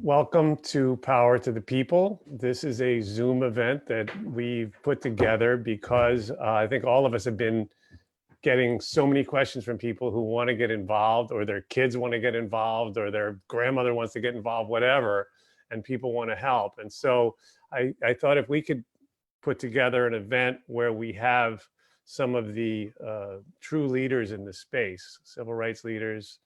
Welcome to Power to the People. This is a Zoom event that we've put together because I think all of us have been getting so many questions from people who want to get involved, or their kids want to get involved, or their grandmother wants to get involved, whatever, and people want to help. And so I thought if we could put together an event where we have some of the true leaders in the space, civil rights leaders,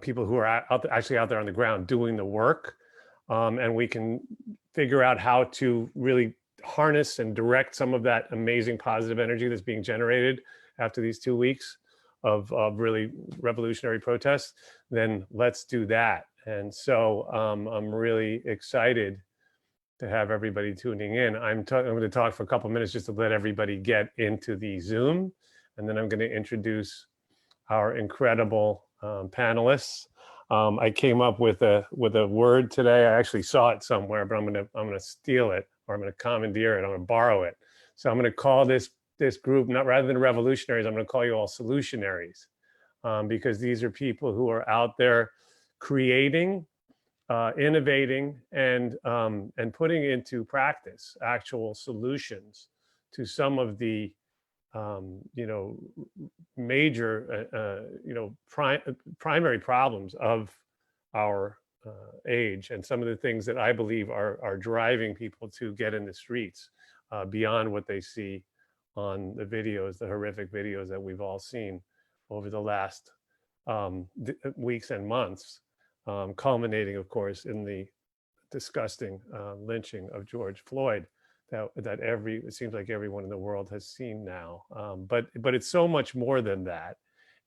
people who are actually out there on the ground doing the work, and we can figure out how to really harness and direct some of that amazing positive energy that's being generated after these 2 weeks of really revolutionary protests. Then let's do that. And so I'm really excited to have everybody tuning in. I'm going to talk for a couple of minutes just to let everybody get into the Zoom, and then I'm going to introduce our incredible panelists. I came up with a word today. I actually saw it somewhere, but I'm gonna steal it, or I'm gonna commandeer it. I'm gonna borrow it. So I'm gonna call this group, not rather than revolutionaries, I'm gonna call you all solutionaries, because these are people who are out there creating, innovating, and putting into practice actual solutions to some of the major, primary problems of our age, and some of the things that I believe are driving people to get in the streets beyond what they see on the videos, the horrific videos that we've all seen over the last weeks and months, culminating, of course, in the disgusting lynching of George Floyd. That it seems like everyone in the world has seen now, but it's so much more than that.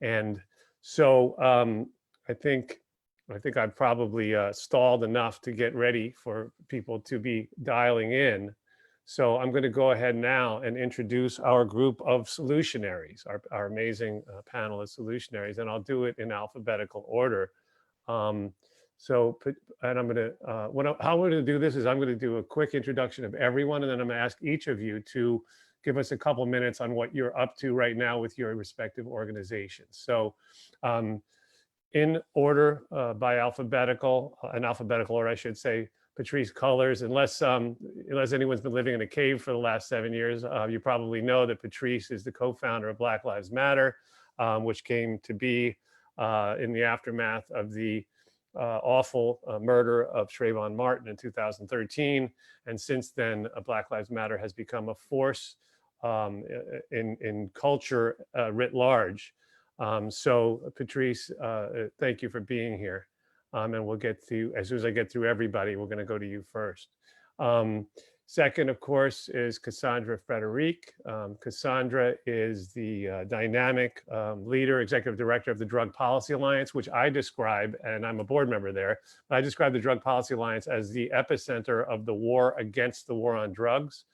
And so I think I've probably stalled enough to get ready for people to be dialing in. So I'm going to go ahead now and introduce our group of solutionaries, our amazing panelist solutionaries, and I'll do it in alphabetical order. And I'm going to, how we're going to do this is I'm going to do a quick introduction of everyone, and then I'm going to ask each of you to give us a couple minutes on what you're up to right now with your respective organizations. So in order, by alphabetical, in alphabetical order, I should say, Patrisse Cullors, unless anyone's been living in a cave for the last 7 years, you probably know that Patrisse is the co-founder of Black Lives Matter, which came to be in the aftermath of the awful murder of Trayvon Martin in 2013. And since then, Black Lives Matter has become a force in culture writ large. So Patrisse, thank you for being here. And we'll get to, as soon as I get through everybody, we're gonna go to you first. Second, of course, is Cassandra Frederique. Cassandra is the dynamic leader, executive director of the Drug Policy Alliance, which I describe, and I'm a board member there, but I describe the Drug Policy Alliance as the epicenter of the war against the war on drugs.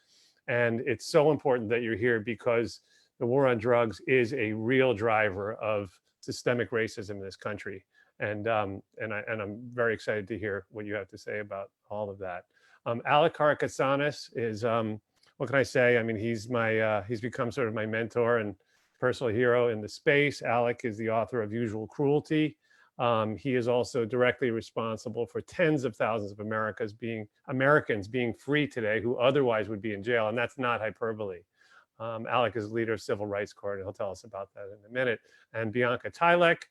And it's so important that you're here because the war on drugs is a real driver of systemic racism in this country. And I'm very excited to hear what you have to say about all of that. Alec Karakatsanis is, what can I say? I mean, he's become sort of my mentor and personal hero in the space. Alec is the author of Usual Cruelty. He is also directly responsible for tens of thousands of Americans being free today who otherwise would be in jail, and that's not hyperbole. Alec is leader of Civil Rights Court, and he'll tell us about that in a minute. And Bianca Tuilik.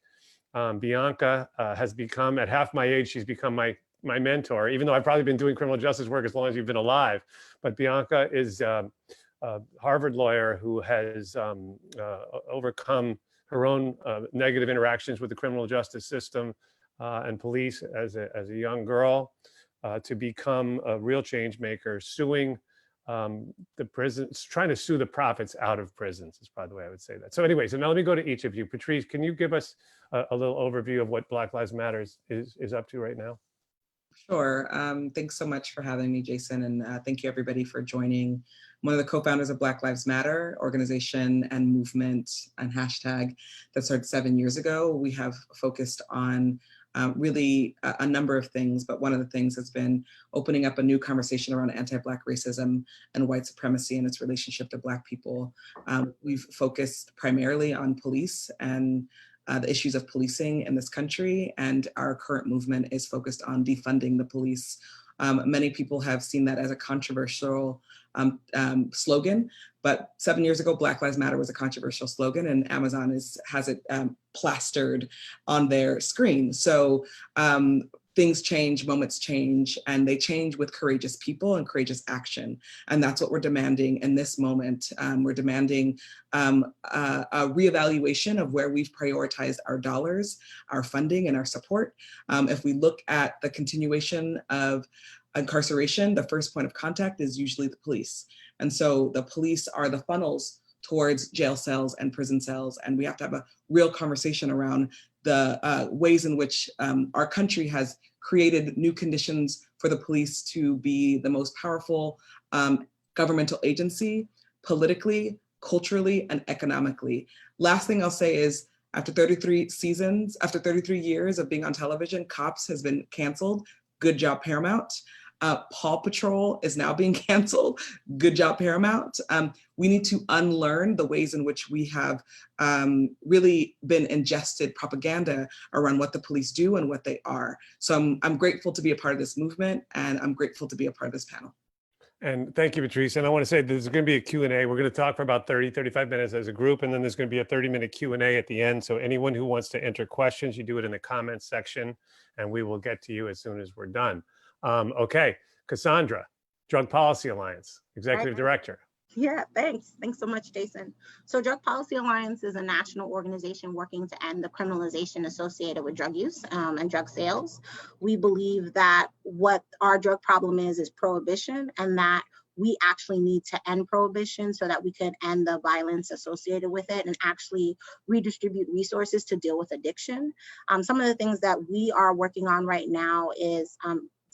Bianca has become, at half my age, she's become my mentor, even though I've probably been doing criminal justice work as long as you've been alive. But Bianca is a Harvard lawyer who has overcome her own negative interactions with the criminal justice system and police as a young girl to become a real change maker, suing the prisons, trying to sue the prophets out of prisons is probably the way I would say that. So anyway, so now let me go to each of you. Patrisse, can you give us a little overview of what Black Lives Matter is up to right now? Sure. Thanks so much for having me, Jason. And thank you everybody for joining. I'm one of the co-founders of Black Lives Matter, organization and movement and hashtag that started 7 years ago. We have focused on really a number of things, but one of the things has been opening up a new conversation around anti-Black racism and white supremacy and its relationship to Black people. We've focused primarily on police and the issues of policing in this country, and our current movement is focused on defunding the police. Many people have seen that as a controversial slogan, but 7 years ago, Black Lives Matter was a controversial slogan, and Amazon has it plastered on their screen. So things change, moments change, and they change with courageous people and courageous action. And that's what we're demanding in this moment. We're demanding a reevaluation of where we've prioritized our dollars, our funding, and our support. If we look at the continuation of incarceration, the first point of contact is usually the police. And so the police are the funnels towards jail cells and prison cells. And we have to have a real conversation around the ways in which our country has created new conditions for the police to be the most powerful governmental agency, politically, culturally, and economically. Last thing I'll say is, after 33 years of being on television, Cops has been canceled. Good job, Paramount. Paw Patrol is now being canceled. Good job, Paramount. We need to unlearn the ways in which we have really been ingested propaganda around what the police do and what they are. So I'm grateful to be a part of this movement, and I'm grateful to be a part of this panel. And thank you, Patrice. And I want to say there's going to be a Q&A. We're going to talk for about 35 minutes as a group, and then there's going to be a 30-minute Q&A at the end. So anyone who wants to enter questions, you do it in the comments section, and we will get to you as soon as we're done. Okay, Cassandra, Drug Policy Alliance, Executive Director. Yeah, thanks. Thanks so much, Jason. So Drug Policy Alliance is a national organization working to end the criminalization associated with drug use and drug sales. We believe that what our drug problem is prohibition, and that we actually need to end prohibition so that we could end the violence associated with it and actually redistribute resources to deal with addiction. Some of the things that we are working on right now is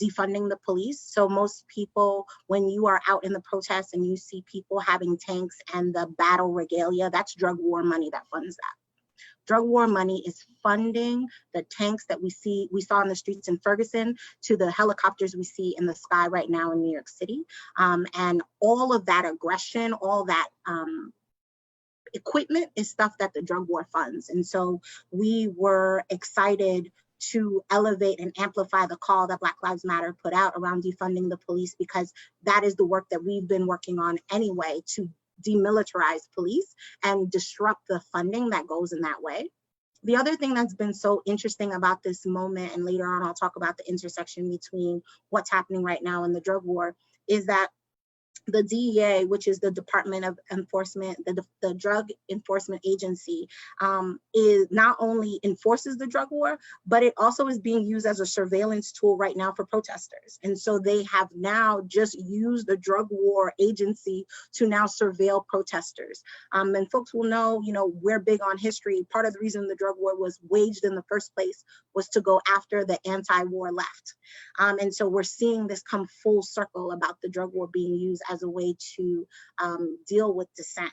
defunding the police. So most people, when you are out in the protests and you see people having tanks and the battle regalia, that's drug war money that funds that. Drug war money is funding the tanks that we saw in the streets in Ferguson, to the helicopters we see in the sky right now in New York City. And all of that aggression, all that equipment is stuff that the drug war funds. And so we were excited to elevate and amplify the call that Black Lives Matter put out around defunding the police, because that is the work that we've been working on anyway, to demilitarize police and disrupt the funding that goes in that way. The other thing that's been so interesting about this moment, and later on I'll talk about the intersection between what's happening right now and the drug war, is that the DEA, which is the Department of Enforcement, the Drug Enforcement Agency, is not only enforces the drug war, but it also is being used as a surveillance tool right now for protesters. And so they have now just used the drug war agency to now surveil protesters. And folks will know, we're big on history. Part of the reason the drug war was waged in the first place was to go after the anti-war left. And so we're seeing this come full circle about the drug war being used as a way to deal with dissent.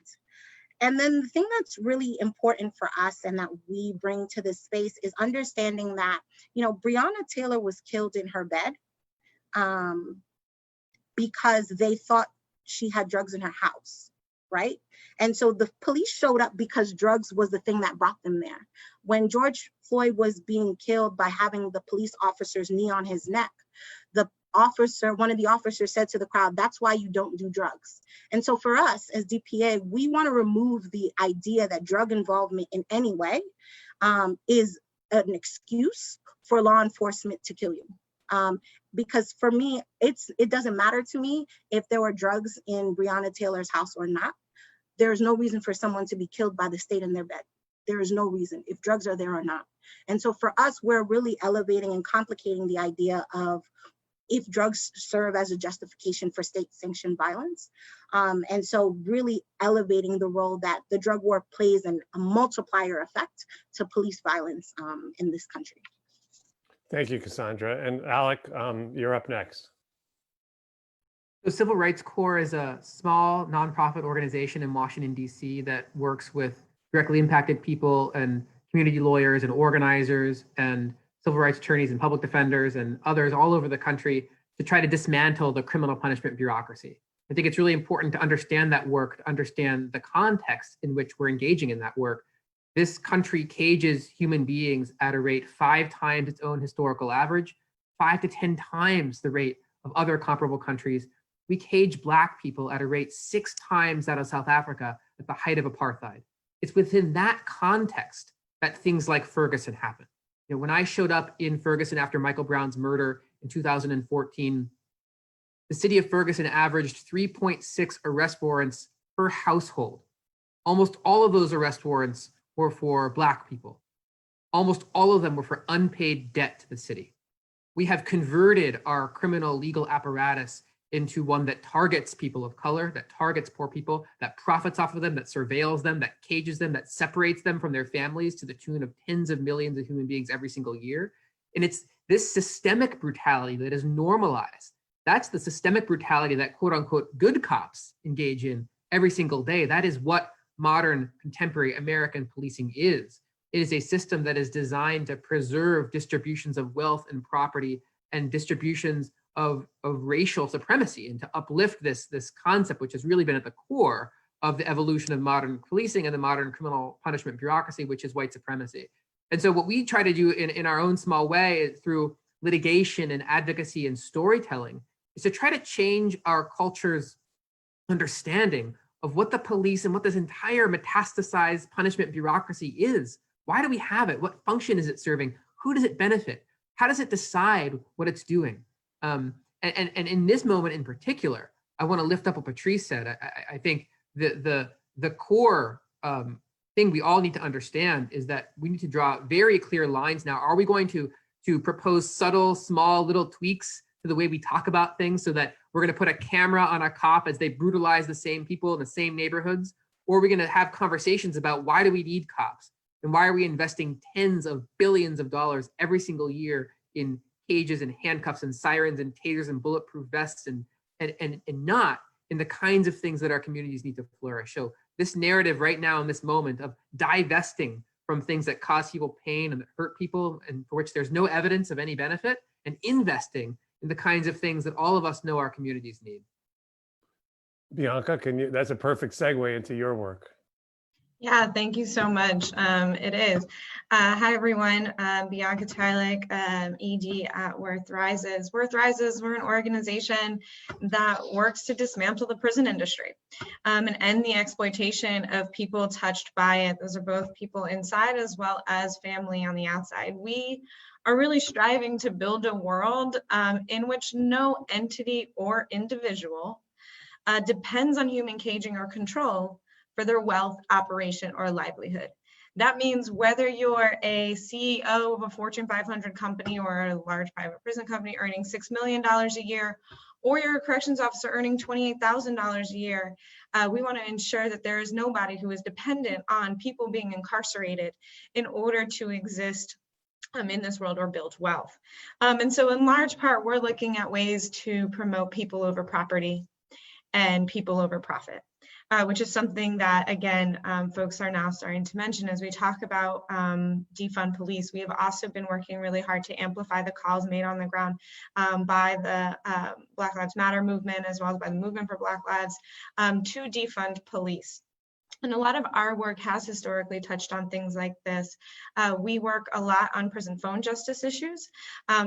And then the thing that's really important for us and that we bring to this space is understanding that, Breonna Taylor was killed in her bed because they thought she had drugs in her house, right? And so the police showed up because drugs was the thing that brought them there. When George Floyd was being killed by having the police officer's knee on his neck, one of the officers said to the crowd, "That's why you don't do drugs." And so for us as DPA, we want to remove the idea that drug involvement in any way is an excuse for law enforcement to kill you. Because for me, it doesn't matter to me if there were drugs in Breonna Taylor's house or not. There is no reason for someone to be killed by the state in their bed. There is no reason if drugs are there or not. And so for us, we're really elevating and complicating the idea of if drugs serve as a justification for state-sanctioned violence. And so really elevating the role that the drug war plays in a multiplier effect to police violence in this country. Thank you, Cassandra. And Alec, you're up next. The Civil Rights Corps is a small nonprofit organization in Washington, D.C. that works with directly impacted people and community lawyers and organizers and civil rights attorneys and public defenders and others all over the country to try to dismantle the criminal punishment bureaucracy. I think it's really important to understand that work, to understand the context in which we're engaging in that work, This country cages human beings at a rate 5 times its own historical average, 5 to 10 times the rate of other comparable countries. We cage Black people at a rate 6 times that of South Africa at the height of apartheid. It's within that context that things like Ferguson happen. You know, when I showed up in Ferguson after Michael Brown's murder in 2014, the city of Ferguson averaged 3.6 arrest warrants per household. Almost all of those arrest warrants were for Black people. Almost all of them were for unpaid debt to the city. We have converted our criminal legal apparatus into one that targets people of color, that targets poor people, that profits off of them, that surveils them, that cages them, that separates them from their families to the tune of tens of millions of human beings every single year. And it's this systemic brutality that is normalized. That's the systemic brutality that quote unquote good cops engage in every single day. That is what modern contemporary American policing is. It is a system that is designed to preserve distributions of wealth and property and distributions of racial supremacy, and to uplift this concept, which has really been at the core of the evolution of modern policing and the modern criminal punishment bureaucracy, which is white supremacy. And so what we try to do in our own small way through litigation and advocacy and storytelling is to try to change our culture's understanding of what the police and what this entire metastasized punishment bureaucracy is. Why do we have it? What function is it serving? Who does it benefit? How does it decide what it's doing? And in this moment in particular, I want to lift up what Patrice said. I think the core thing we all need to understand is that we need to draw very clear lines now. Are we going to propose subtle, small, little tweaks to the way we talk about things so that we're going to put a camera on a cop as they brutalize the same people in the same neighborhoods? Or are we going to have conversations about why do we need cops? And why are we investing tens of billions of dollars every single year in cages and handcuffs and sirens and tasers and bulletproof vests and not in the kinds of things that our communities need to flourish? So this narrative right now in this moment of divesting from things that cause people pain and that hurt people and for which there's no evidence of any benefit, and investing in the kinds of things that all of us know our communities need. Bianca, that's a perfect segue into your work. Yeah, thank you so much. It is. Hi, everyone. Bianca Tuilik, ED at Worth Rises. Worth Rises, we're an organization that works to dismantle the prison industry and end the exploitation of people touched by it. Those are both people inside as well as family on the outside. We are really striving to build a world in which no entity or individual depends on human caging or control for their wealth, operation, or livelihood. That means whether you're a CEO of a Fortune 500 company or a large private prison company earning $6 million a year, or you're a corrections officer earning $28,000 a year, we want to ensure that there is nobody who is dependent on people being incarcerated in order to exist in this world or build wealth. And so in large part, we're looking at ways to promote people over property and people over profit. Which is something that, again, folks are now starting to mention as we talk about defund police. We have also been working really hard to amplify the calls made on the ground by the Black Lives Matter movement, as well as by the Movement for Black Lives, to defund police. And a lot of our work has historically touched on things like this. We work a lot on prison phone justice issues.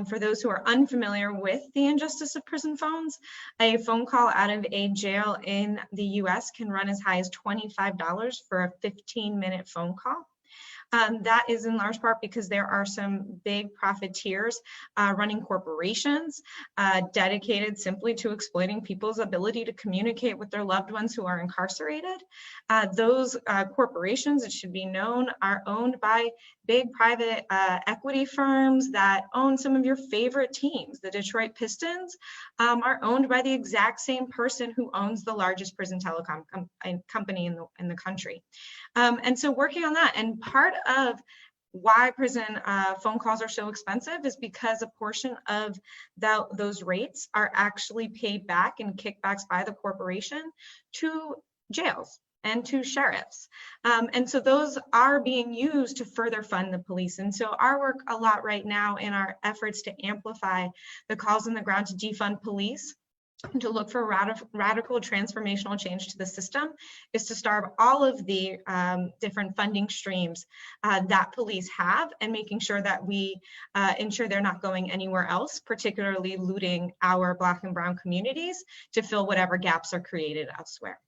For those who are unfamiliar with the injustice of prison phones, a phone call out of a jail in the US can run as high as $25 for a 15-minute phone call. That is in large part because there are some big profiteers running corporations dedicated simply to exploiting people's ability to communicate with their loved ones who are incarcerated. Those corporations, it should be known, are owned by big private equity firms that own some of your favorite teams. The Detroit Pistons are owned by the exact same person who owns the largest prison telecom company in the country. And so working on that, and part of why prison phone calls are so expensive is because a portion of those rates are actually paid back in kickbacks by the corporation to jails and to sheriffs. And so those are being used to further fund the police. And so our work a lot right now in our efforts to amplify the calls on the ground to defund police to look for radical transformational change to the system is to starve all of the different funding streams that police have, and making sure that we ensure they're not going anywhere else, particularly looting our Black and brown communities to fill whatever gaps are created elsewhere.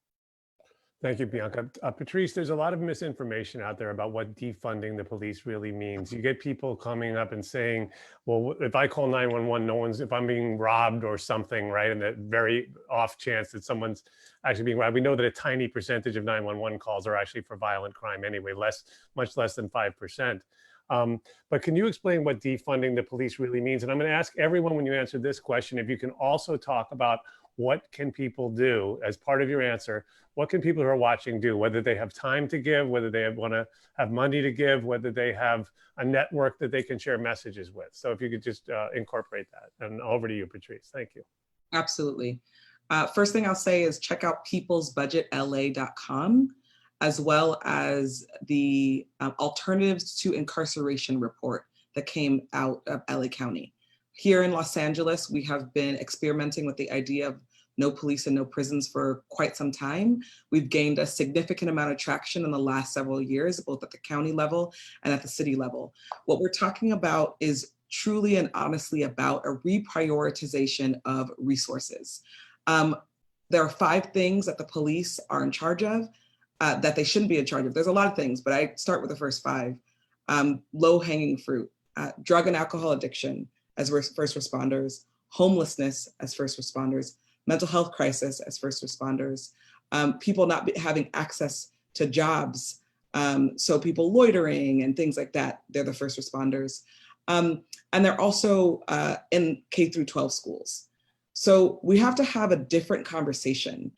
Thank you, Bianca. Patrice, there's a lot of misinformation out there about what defunding the police really means. You get people coming up and saying, well, if I call 911, if I'm being robbed or something, right? And that very off chance that someone's actually being robbed. We know that a tiny percentage of 911 calls are actually for violent crime anyway, much less than 5%. But can you explain what defunding the police really means? And I'm going to ask everyone, when you answer this question, if you can also talk about what can people do as part of your answer. What can people who are watching do, whether they have time to give, whether they want to have money to give, whether they have a network that they can share messages with. So if you could just incorporate that. And over to you, Patrice. Thank you. Absolutely. First thing I'll say is check out peoplesbudgetla.com, as well as the Alternatives to Incarceration report that came out of LA County. Here in Los Angeles, we have been experimenting with the idea of no police and no prisons for quite some time. We've gained a significant amount of traction in the last several years, both at the county level and at the city level. What we're talking about is truly and honestly about a reprioritization of resources. There are 5 things that the police are in charge of that they shouldn't be in charge of. There's a lot of things, but I start with the first 5. Low-hanging fruit, drug and alcohol addiction as first responders, homelessness as first responders, mental health crisis as first responders, people not having access to jobs, so people loitering and things like that, they're the first responders. And they're also in K through 12 schools. So we have to have a different conversation.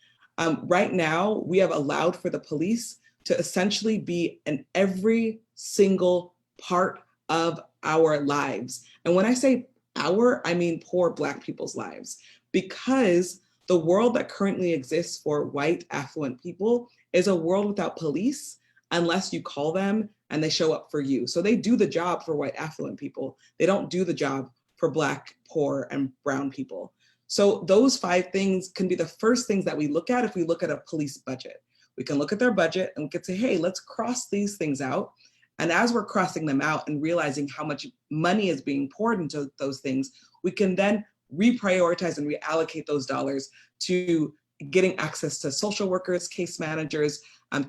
Right now, we have allowed for the police to essentially be in every single part of our lives. And when I say our, I mean poor Black people's lives, because the world that currently exists for white affluent people is a world without police unless you call them and they show up for you. So they do the job for white affluent people. They don't do the job for Black, poor, and brown people. So those 5 things can be the first things that we look at if we look at a police budget. We can look at their budget and we can say, hey, let's cross these things out. And as we're crossing them out and realizing how much money is being poured into those things, we can then reprioritize and reallocate those dollars to getting access to social workers, case managers,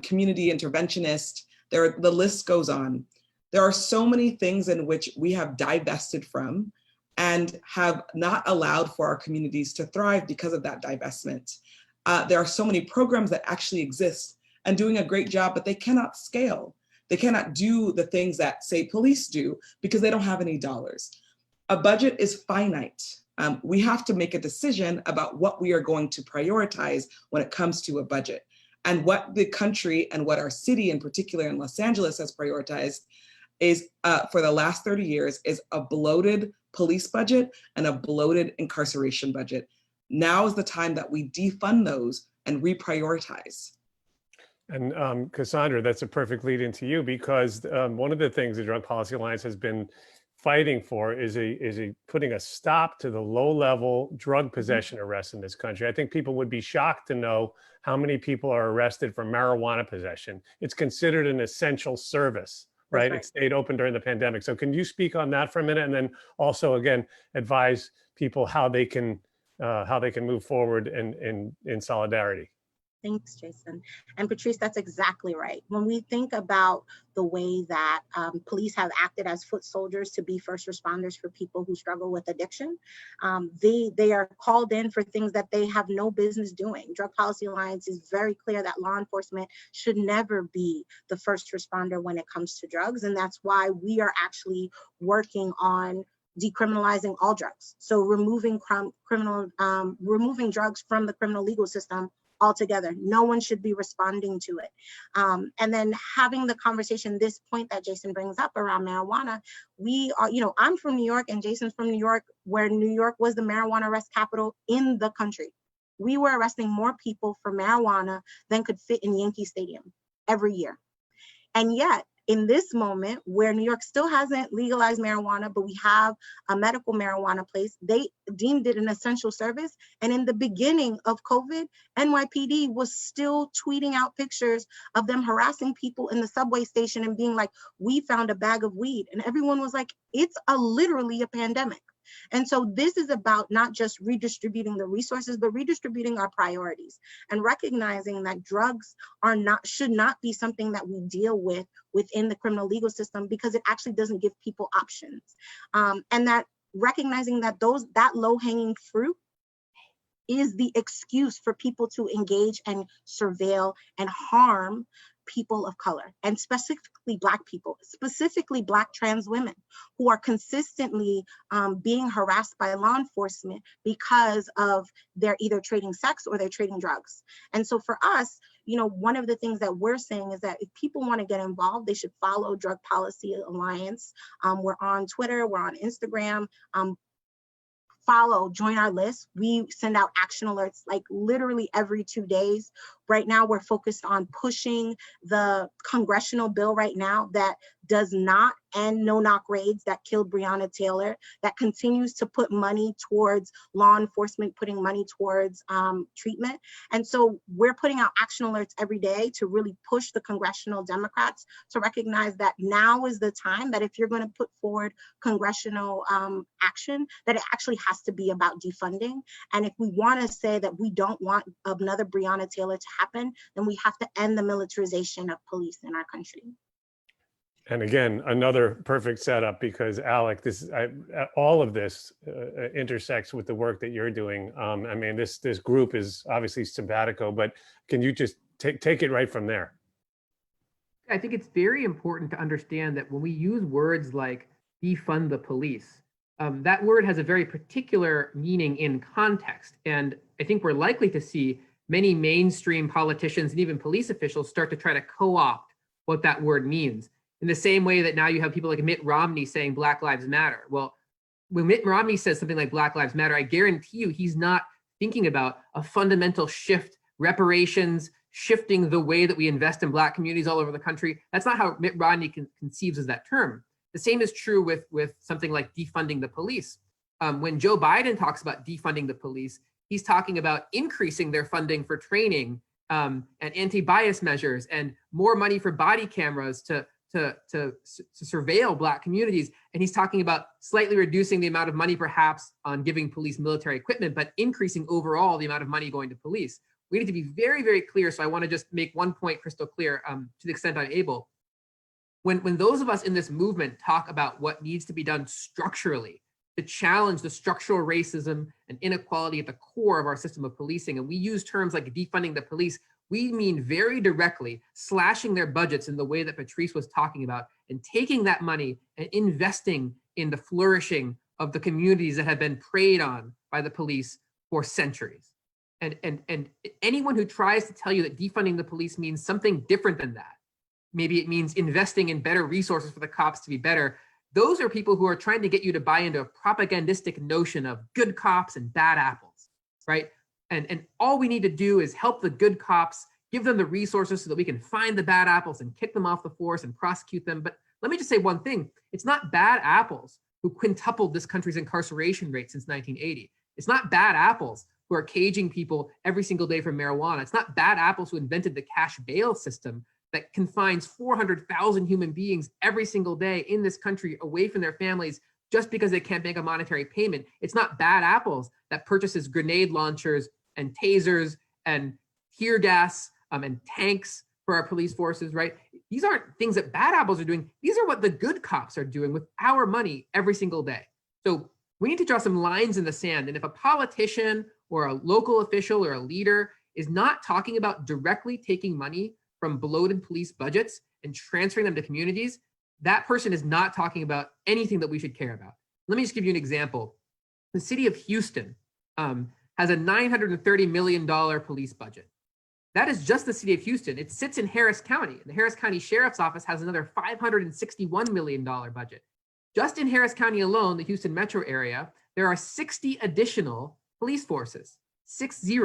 community interventionists. The list goes on. There are so many things in which we have divested from and have not allowed for our communities to thrive because of that divestment. There are so many programs that actually exist and doing a great job, but they cannot scale. They cannot do the things that, say, police do because they don't have any dollars. A budget is finite. We have to make a decision about what we are going to prioritize when it comes to a budget. And what the country and what our city in particular in Los Angeles has prioritized is, for the last 30 years, is a bloated police budget and a bloated incarceration budget. Now is the time that we defund those and reprioritize. And Cassandra, that's a perfect lead into you, because one of the things the Drug Policy Alliance has been fighting for is putting a stop to the low-level drug possession arrests in this country. I think people would be shocked to know how many people are arrested for marijuana possession. It's considered an essential service, right? It stayed open during the pandemic. So can you speak on that for a minute, and then also again advise people how they can move forward in solidarity? Thanks, Jason. And Patrice, that's exactly right. When we think about the way that police have acted as foot soldiers to be first responders for people who struggle with addiction, they are called in for things that they have no business doing. Drug Policy Alliance is very clear that law enforcement should never be the first responder when it comes to drugs. And that's why we are actually working on decriminalizing all drugs. So removing removing drugs from the criminal legal system altogether. No one should be responding to it. And then having the conversation, this point that Jason brings up around marijuana, we are, I'm from New York and Jason's from New York, where New York was the marijuana arrest capital in the country. We were arresting more people for marijuana than could fit in Yankee Stadium every year. And yet in this moment where New York still hasn't legalized marijuana, but we have a medical marijuana place, they deemed it an essential service. And in the beginning of COVID, NYPD was still tweeting out pictures of them harassing people in the subway station and being like, we found a bag of weed. And everyone was like, it's literally a pandemic. And so this is about not just redistributing the resources, but redistributing our priorities and recognizing that drugs should not be something that we deal with within the criminal legal system, because it actually doesn't give people options. And that recognizing that that low-hanging fruit is the excuse for people to engage and surveil and harm people of color, and specifically Black people, specifically Black trans women, who are consistently being harassed by law enforcement because of they're either trading sex or they're trading drugs. And so for us, one of the things that we're saying is that if people want to get involved, they should follow Drug Policy Alliance. We're on Twitter, we're on Instagram. Join our list. We send out action alerts like literally every 2 days. Right now, we're focused on pushing the congressional bill right now that does not end no-knock raids that killed Breonna Taylor, that continues to put money towards law enforcement, putting money towards treatment. And so we're putting out action alerts every day to really push the congressional Democrats to recognize that now is the time that if you're going to put forward congressional action, that it actually has to be about defunding. And if we want to say that we don't want another Breonna Taylor to happen, then we have to end the militarization of police in our country. And again, another perfect setup, because Alec, all of this intersects with the work that you're doing. I mean, this group is obviously simpatico, but can you just take it right from there? I think it's very important to understand that when we use words like defund the police, that word has a very particular meaning in context. And I think we're likely to see many mainstream politicians and even police officials start to try to co-opt what that word means. In the same way that now you have people like Mitt Romney saying Black Lives Matter. Well, when Mitt Romney says something like Black Lives Matter, I guarantee you he's not thinking about a fundamental shift, reparations, shifting the way that we invest in Black communities all over the country. That's not how Mitt Romney conceives of that term. The same is true with something like defunding the police. When Joe Biden talks about defunding the police, he's talking about increasing their funding for training and anti-bias measures and more money for body cameras to surveil Black communities. And he's talking about slightly reducing the amount of money perhaps on giving police military equipment, but increasing overall the amount of money going to police. We need to be very, very clear. So I want to just make one point crystal clear to the extent I'm able. When those of us in this movement talk about what needs to be done structurally to challenge the structural racism and inequality at the core of our system of policing, and we use terms like defunding the police, we mean very directly slashing their budgets in the way that Patrice was talking about and taking that money and investing in the flourishing of the communities that have been preyed on by the police for centuries. And anyone who tries to tell you that defunding the police means something different than that, maybe it means investing in better resources for the cops to be better, those are people who are trying to get you to buy into a propagandistic notion of good cops and bad apples, right? And all we need to do is help the good cops, give them the resources so that we can find the bad apples and kick them off the force and prosecute them. But let me just say one thing. It's not bad apples who quintupled this country's incarceration rate since 1980. It's not bad apples who are caging people every single day for marijuana. It's not bad apples who invented the cash bail system that confines 400,000 human beings every single day in this country away from their families just because they can't make a monetary payment. It's not bad apples that purchases grenade launchers and tasers and tear gas and tanks for our police forces, right? These aren't things that bad apples are doing. These are what the good cops are doing with our money every single day. So we need to draw some lines in the sand. And if a politician or a local official or a leader is not talking about directly taking money from bloated police budgets and transferring them to communities, that person is not talking about anything that we should care about. Let me just give you an example. The city of Houston has a $930 million police budget. That is just the city of Houston. It sits in Harris County. The Harris County Sheriff's Office has another $561 million budget. Just in Harris County alone, the Houston metro area, there are 60 additional police forces, 60.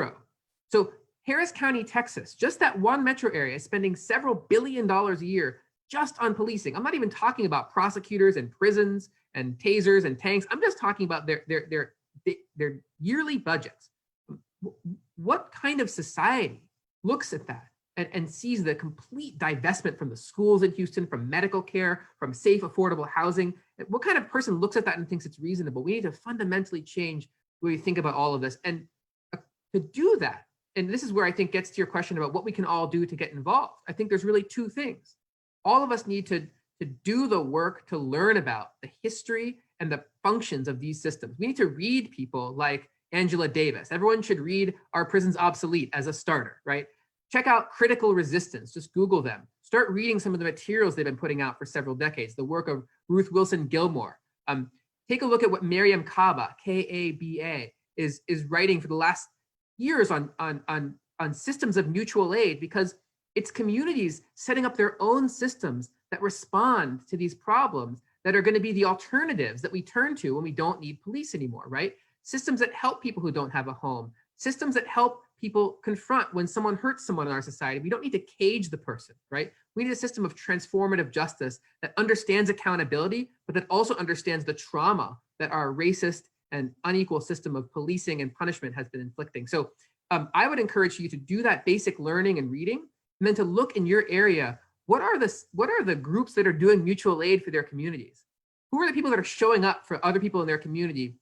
So Harris County, Texas, just that one metro area is spending several $billions a year just on policing. I'm not even talking about prosecutors and prisons and tasers and tanks. I'm just talking about their yearly budgets. What kind of society looks at that and sees the complete divestment from the schools in Houston, from medical care, from safe, affordable housing? What kind of person looks at that and thinks it's reasonable? We need to fundamentally change the way we think about all of this. And to do that, and this is where I think gets to your question about what we can all do to get involved. I think there's really two things. All of us need to do the work to learn about the history and the functions of these systems. We need to read people like Angela Davis. Everyone should read Are Prisons Obsolete as a starter, right? Check out Critical Resistance, just Google them. Start reading some of the materials they've been putting out for several decades, the work of Ruth Wilson Gilmore. Take a look at what Miriam Kaba, K-A-B-A, is writing for the last years on systems of mutual aid, because it's communities setting up their own systems that respond to these problems that are going to be the alternatives that we turn to when we don't need police anymore, right? Systems that help people who don't have a home, systems that help people confront when someone hurts someone in our society. We don't need to cage the person, right? We need a system of transformative justice that understands accountability, but that also understands the trauma that our racist and unequal system of policing and punishment has been inflicting. So I would encourage you to do that basic learning and reading, and then to look in your area. What are the groups that are doing mutual aid for their communities? Who are the people that are showing up for other people in their community,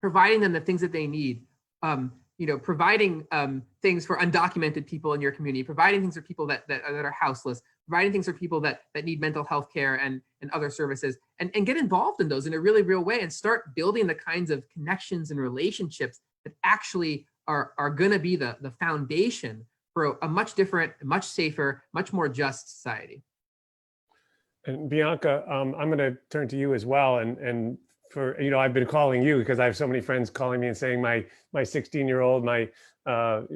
providing them the things that they need? Providing things for undocumented people in your community, providing things for people that are houseless, providing things for people that need mental health care and other services, and get involved in those in a really real way, and start building the kinds of connections and relationships that actually are going to be the foundation for a much different, much safer, much more just society. And Bianca, I'm going to turn to you as well. And for, I've been calling you because I have so many friends calling me and saying my 16-year-old, my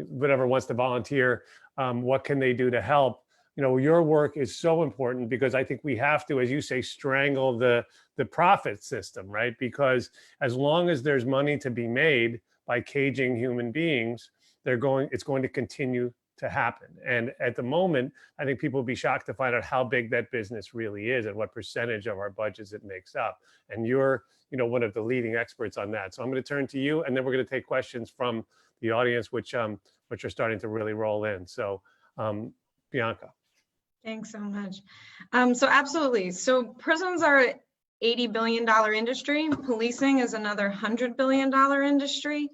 whatever wants to volunteer. What can they do to help? Your work is so important because I think we have to, as you say, strangle the profit system, right? Because as long as there's money to be made by caging human beings, it's going to continue to happen. And at the moment, I think people will be shocked to find out how big that business really is and what percentage of our budgets it makes up. And you're, one of the leading experts on that. So I'm going to turn to you, and then we're going to take questions from the audience, which are starting to really roll in. So Bianca. Thanks so much. So absolutely. So prisons are an $80 billion industry. Policing is another $100 billion industry.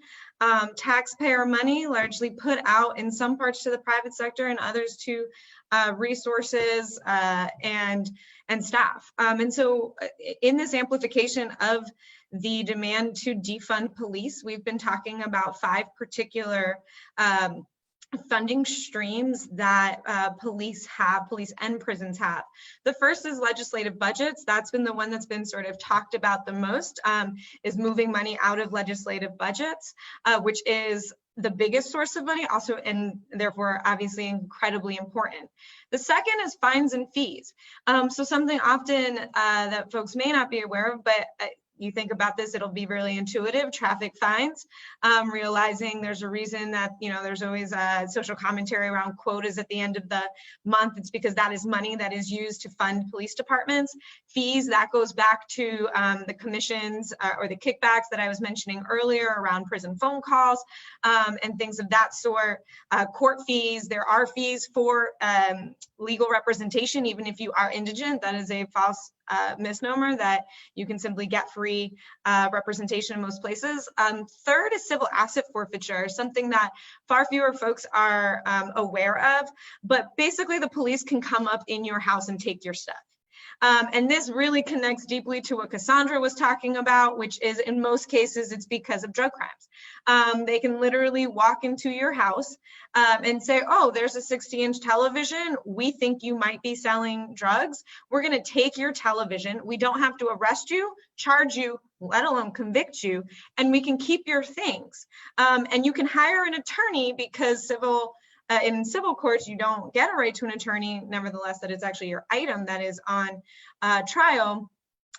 Taxpayer money largely put out in some parts to the private sector and others to resources and staff. And so in this amplification of the demand to defund police, we've been talking about 5 particular funding streams that police and prisons have. The first is legislative budgets. That's been the one that's been sort of talked about the most, is moving money out of legislative budgets, which is the biggest source of money also, and therefore obviously incredibly important. The second is fines and fees. So something often that folks may not be aware of, but you think about this, it'll be really intuitive. Traffic fines, realizing there's a reason that, there's always a social commentary around quotas at the end of the month. It's because that is money that is used to fund police departments. Fees, that goes back to the commissions or the kickbacks that I was mentioning earlier around prison phone calls and things of that sort. Court fees, there are fees for legal representation, even if you are indigent. That is a false misnomer that you can simply get free representation in most places. Third is civil asset forfeiture, something that far fewer folks are aware of, but basically the police can come up in your house and take your stuff. And this really connects deeply to what Cassandra was talking about, which is in most cases, it's because of drug crimes. They can literally walk into your house and say, oh, there's a 60-inch television. We think you might be selling drugs. We're going to take your television. We don't have to arrest you, charge you, let alone convict you, and we can keep your things. And you can hire an attorney because in civil courts, you don't get a right to an attorney. Nevertheless, that is actually your item that is on trial.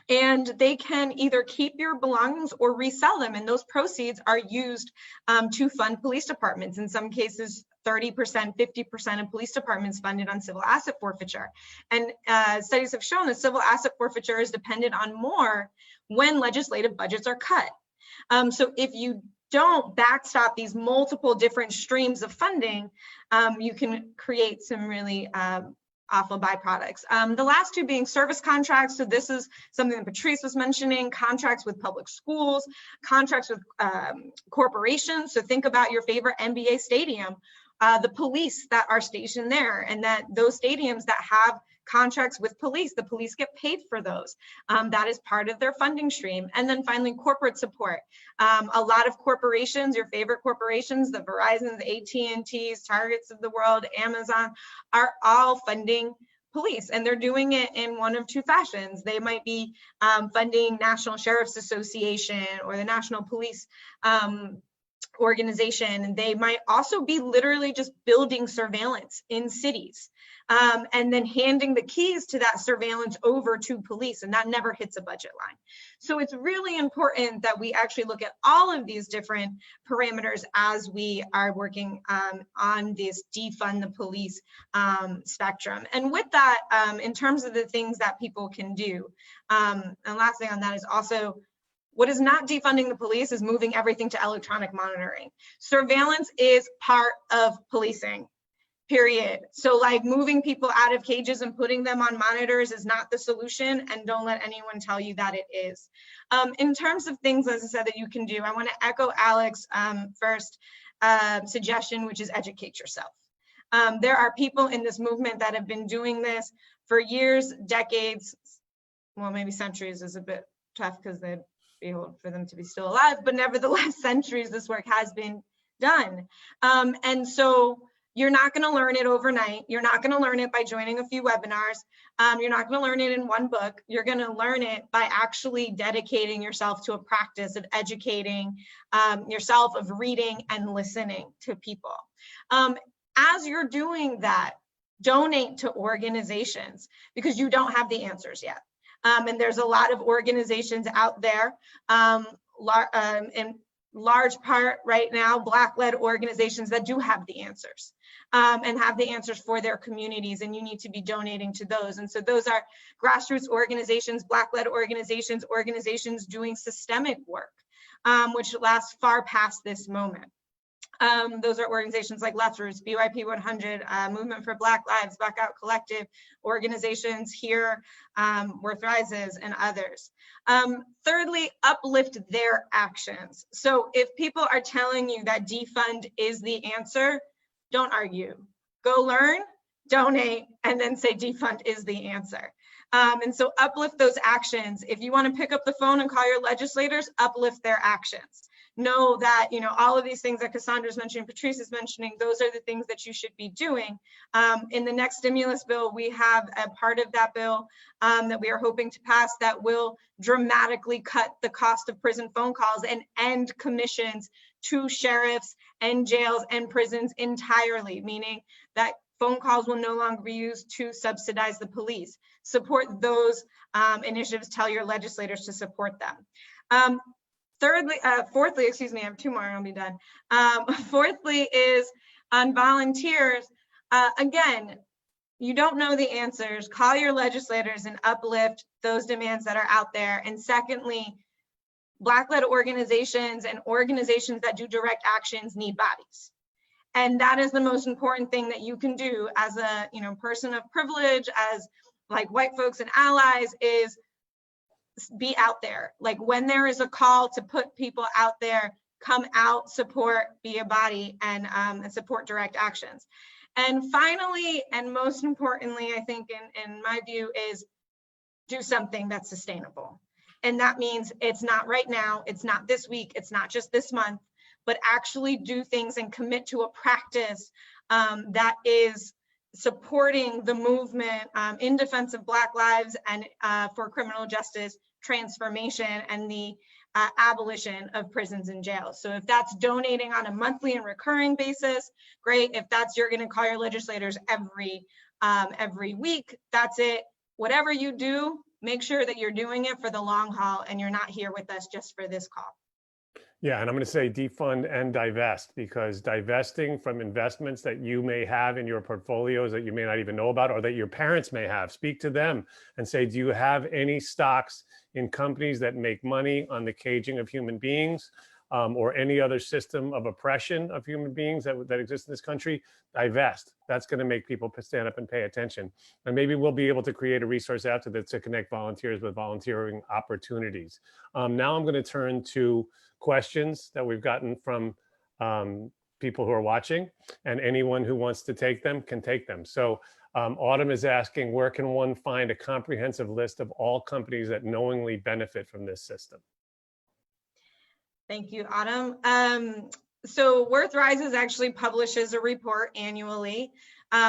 And they can either keep your belongings or resell them. And those proceeds are used to fund police departments. In some cases, 30%, 50% of police departments funded on civil asset forfeiture. And studies have shown that civil asset forfeiture is dependent on more when legislative budgets are cut. So if you don't backstop these multiple different streams of funding, you can create some really awful byproducts. The last two being service contracts. So this is something that Patrice was mentioning, contracts with public schools, contracts with corporations. So think about your favorite NBA stadium, the police that are stationed there, and that those stadiums that have contracts with police, the police get paid for those. That is part of their funding stream. And then finally, corporate support. A lot of corporations, your favorite corporations, the Verizons, AT&Ts, Targets of the world, Amazon, are all funding police, and they're doing it in one of two fashions. They might be funding National Sheriff's Association or the National Police organization, and they might also be literally just building surveillance in cities, and then handing the keys to that surveillance over to police, and that never hits a budget line. So it's really important that we actually look at all of these different parameters as we are working on this defund the police spectrum. And with that, in terms of the things that people can do, and last thing on that is also, what is not defunding the police is moving everything to electronic monitoring. Surveillance is part of policing, period. So like moving people out of cages and putting them on monitors is not the solution, and don't let anyone tell you that it is. In terms of things, as I said, that you can do, I want to echo Alex's first suggestion, which is educate yourself. There are people in this movement that have been doing this for years, decades, well, maybe centuries is a bit tough because they'd be able for them to be still alive, but nevertheless, centuries this work has been done. And so you're not going to learn it overnight. You're not going to learn it by joining a few webinars. You're not going to learn it in one book. You're going to learn it by actually dedicating yourself to a practice of educating yourself, of reading and listening to people. As you're doing that, donate to organizations, because you don't have the answers yet. And there's a lot of organizations out there, in large part right now, Black-led organizations that do have the answers, and have the answers for their communities, and you need to be donating to those. And so those are grassroots organizations, Black-led organizations, organizations doing systemic work, which lasts far past this moment. Those are organizations like Left Roots, BYP 100, Movement for Black Lives, Blackout Collective, organizations here, Worth Rises, and others. Thirdly, uplift their actions. So if people are telling you that defund is the answer, don't argue. Go learn, donate, and then say defund is the answer. And so uplift those actions. If you want to pick up the phone and call your legislators, uplift their actions. Know that, you know, all of these things that Cassandra's mentioning, Patrice is mentioning, those are the things that you should be doing. In the next stimulus bill, we have a part of that bill that we are hoping to pass that will dramatically cut the cost of prison phone calls and end commissions to sheriffs and jails and prisons entirely, meaning that phone calls will no longer be used to subsidize the police. Support those initiatives, tell your legislators to support them. Fourthly, excuse me, I have two more and I'll be done. Fourthly is on volunteers. Again, you don't know the answers, call your legislators and uplift those demands that are out there. And secondly, Black-led organizations and organizations that do direct actions need bodies. And that is the most important thing that you can do as a person of privilege, as like white folks and allies, is be out there. Like when there is a call to put people out there, come out, support, be a body, and support direct actions. And finally, and most importantly, I think in my view, is do something that's sustainable. And that means it's not right now, it's not this week, it's not just this month, but actually do things and commit to a practice that is supporting the movement in defense of Black lives and for criminal justice transformation and the abolition of prisons and jails. So if that's donating on a monthly and recurring basis, great. If that's you're going to call your legislators every week, that's it. Whatever you do, make sure that you're doing it for the long haul and you're not here with us just for this call. Yeah, and I'm going to say defund and divest, because divesting from investments that you may have in your portfolios that you may not even know about, or that your parents may have, speak to them and say, do you have any stocks in companies that make money on the caging of human beings, or any other system of oppression of human beings that exists in this country? Divest. That's going to make people stand up and pay attention. And maybe we'll be able to create a resource after that to connect volunteers with volunteering opportunities. Now I'm going to turn to questions that we've gotten from people who are watching, and anyone who wants to take them can take them. So Autumn is asking, where can one find a comprehensive list of all companies that knowingly benefit from this system? Thank you, Autumn. So Worth Rises actually publishes a report annually.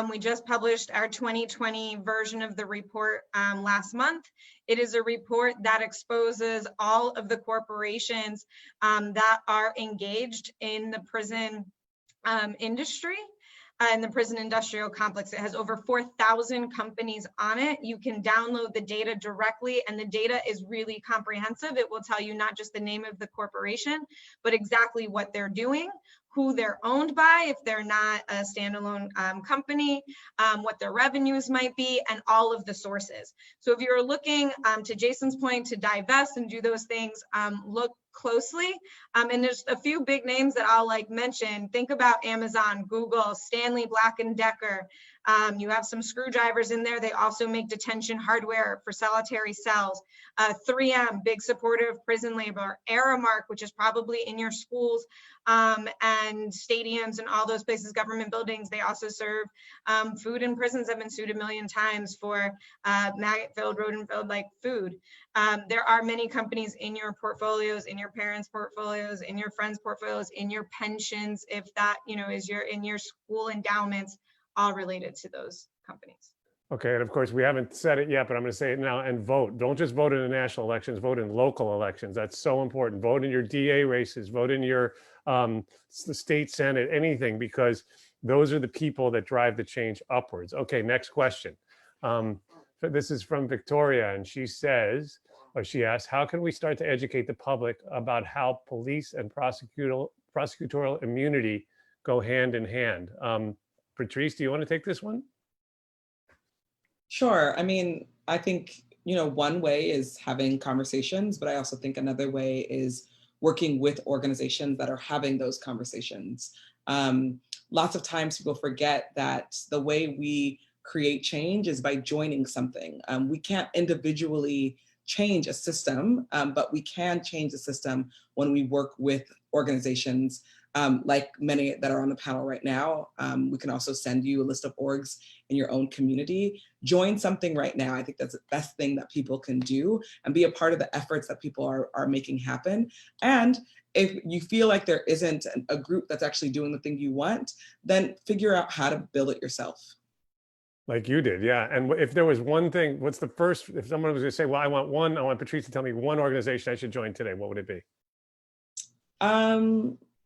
We just published our 2020 version of the report last month. It is a report that exposes all of the corporations that are engaged in the prison industry. In the prison industrial complex. It has over 4,000 companies on it. You can download the data directly, and the data is really comprehensive. It will tell you not just the name of the corporation, but exactly what they're doing, who they're owned by if they're not a standalone company, what their revenues might be, and all of the sources. So if you're looking, to Jason's point, to divest and do those things, look closely. And there's a few big names that I'll mention. Think about Amazon, Google, Stanley Black & Decker. You have some screwdrivers in there. They also make detention hardware for solitary cells. 3M, big supporter of prison labor. Aramark, which is probably in your schools and stadiums and all those places, government buildings. They also serve food in prisons. Have been sued 1 million times for maggot-filled, rodent-filled food. There are many companies in your portfolios, in your parents' portfolios, in your friends' portfolios, in your pensions, if that is in your school endowments, all related to those companies. Okay, and of course we haven't said it yet, but I'm going to say it now. And vote. Don't just vote in the national elections. Vote in local elections. That's so important. Vote in your DA races. Vote in your the state senate. Anything, because those are the people that drive the change upwards. Okay, next question. This is from Victoria, and she says, or she asks, how can we start to educate the public about how police and prosecutorial immunity go hand in hand? Patrice, do you want to take this one? Sure. I mean, I think, one way is having conversations, but I also think another way is working with organizations that are having those conversations. Lots of times people forget that the way we create change is by joining something. We can't individually change a system, but we can change the system when we work with organizations like many that are on the panel right now. We can also send you a list of orgs in your own community. Join something right now. I think that's the best thing that people can do, and be a part of the efforts that people are making happen. And if you feel like there isn't a group that's actually doing the thing you want, then figure out how to build it yourself. Like you did, yeah. And if there was one thing, what's the first, if someone was going to say, well, I want Patrice to tell me one organization I should join today, what would it be?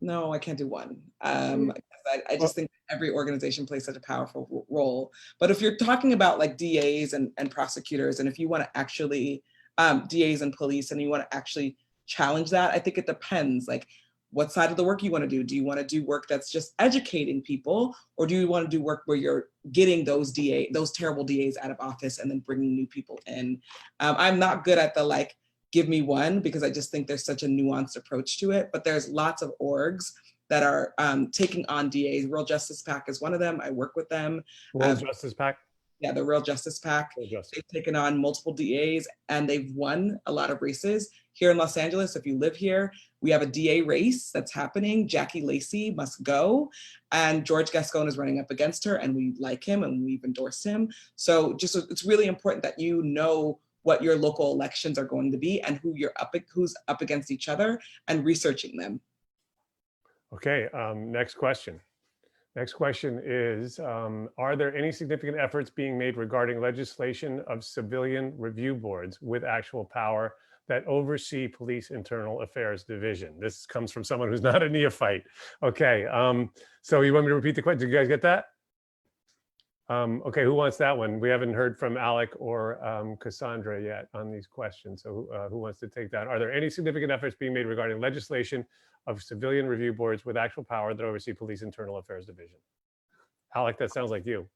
No, I can't do one. I just think every organization plays such a powerful role. But if you're talking about DAs and prosecutors, and if you want to actually, DAs and police, and you want to actually challenge that, I think it depends. What side of the work you want to do. Do you want to do work that's just educating people, or do you want to do work where you're getting those terrible DAs out of office and then bringing new people in? I'm not good at the give me one, because I just think there's such a nuanced approach to it, but there's lots of orgs that are taking on DAs. Real Justice PAC is one of them. I work with them. Real Justice PAC? Yeah, the Real Justice PAC. They've taken on multiple DAs and they've won a lot of races. Here in Los Angeles, if you live here, we have a DA race that's happening. Jackie Lacey must go, and George Gascon is running up against her, and we like him and we've endorsed him. So it's really important that you know what your local elections are going to be and who's up against each other, and researching them. Okay, next question. Next question is, are there any significant efforts being made regarding legislation of civilian review boards with actual power that oversee police internal affairs division? This comes from someone who's not a neophyte. Okay, so you want me to repeat the question? Did you guys get that? Okay, who wants that one? We haven't heard from Alec or Cassandra yet on these questions. So who wants to take that? Are there any significant efforts being made regarding legislation of civilian review boards with actual power that oversee police internal affairs division? Alec, that sounds like you.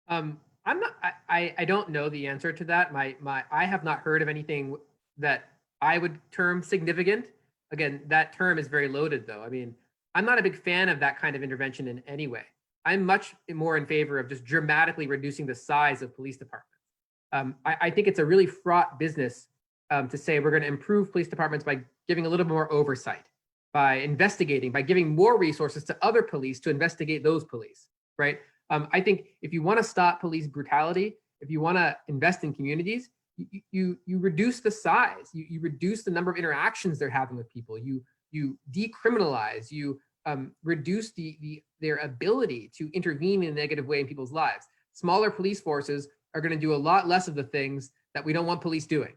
I'm not. I don't know the answer to that. I have not heard of anything that I would term significant. Again, that term is very loaded, though. I mean, I'm not a big fan of that kind of intervention in any way. I'm much more in favor of just dramatically reducing the size of police departments. I think it's a really fraught business to say we're going to improve police departments by giving a little more oversight, by investigating, by giving more resources to other police to investigate those police, right? I think if you want to stop police brutality, if you want to invest in communities, you reduce the size, you reduce the number of interactions they're having with people, you decriminalize, you reduce their ability to intervene in a negative way in people's lives. Smaller police forces are going to do a lot less of the things that we don't want police doing.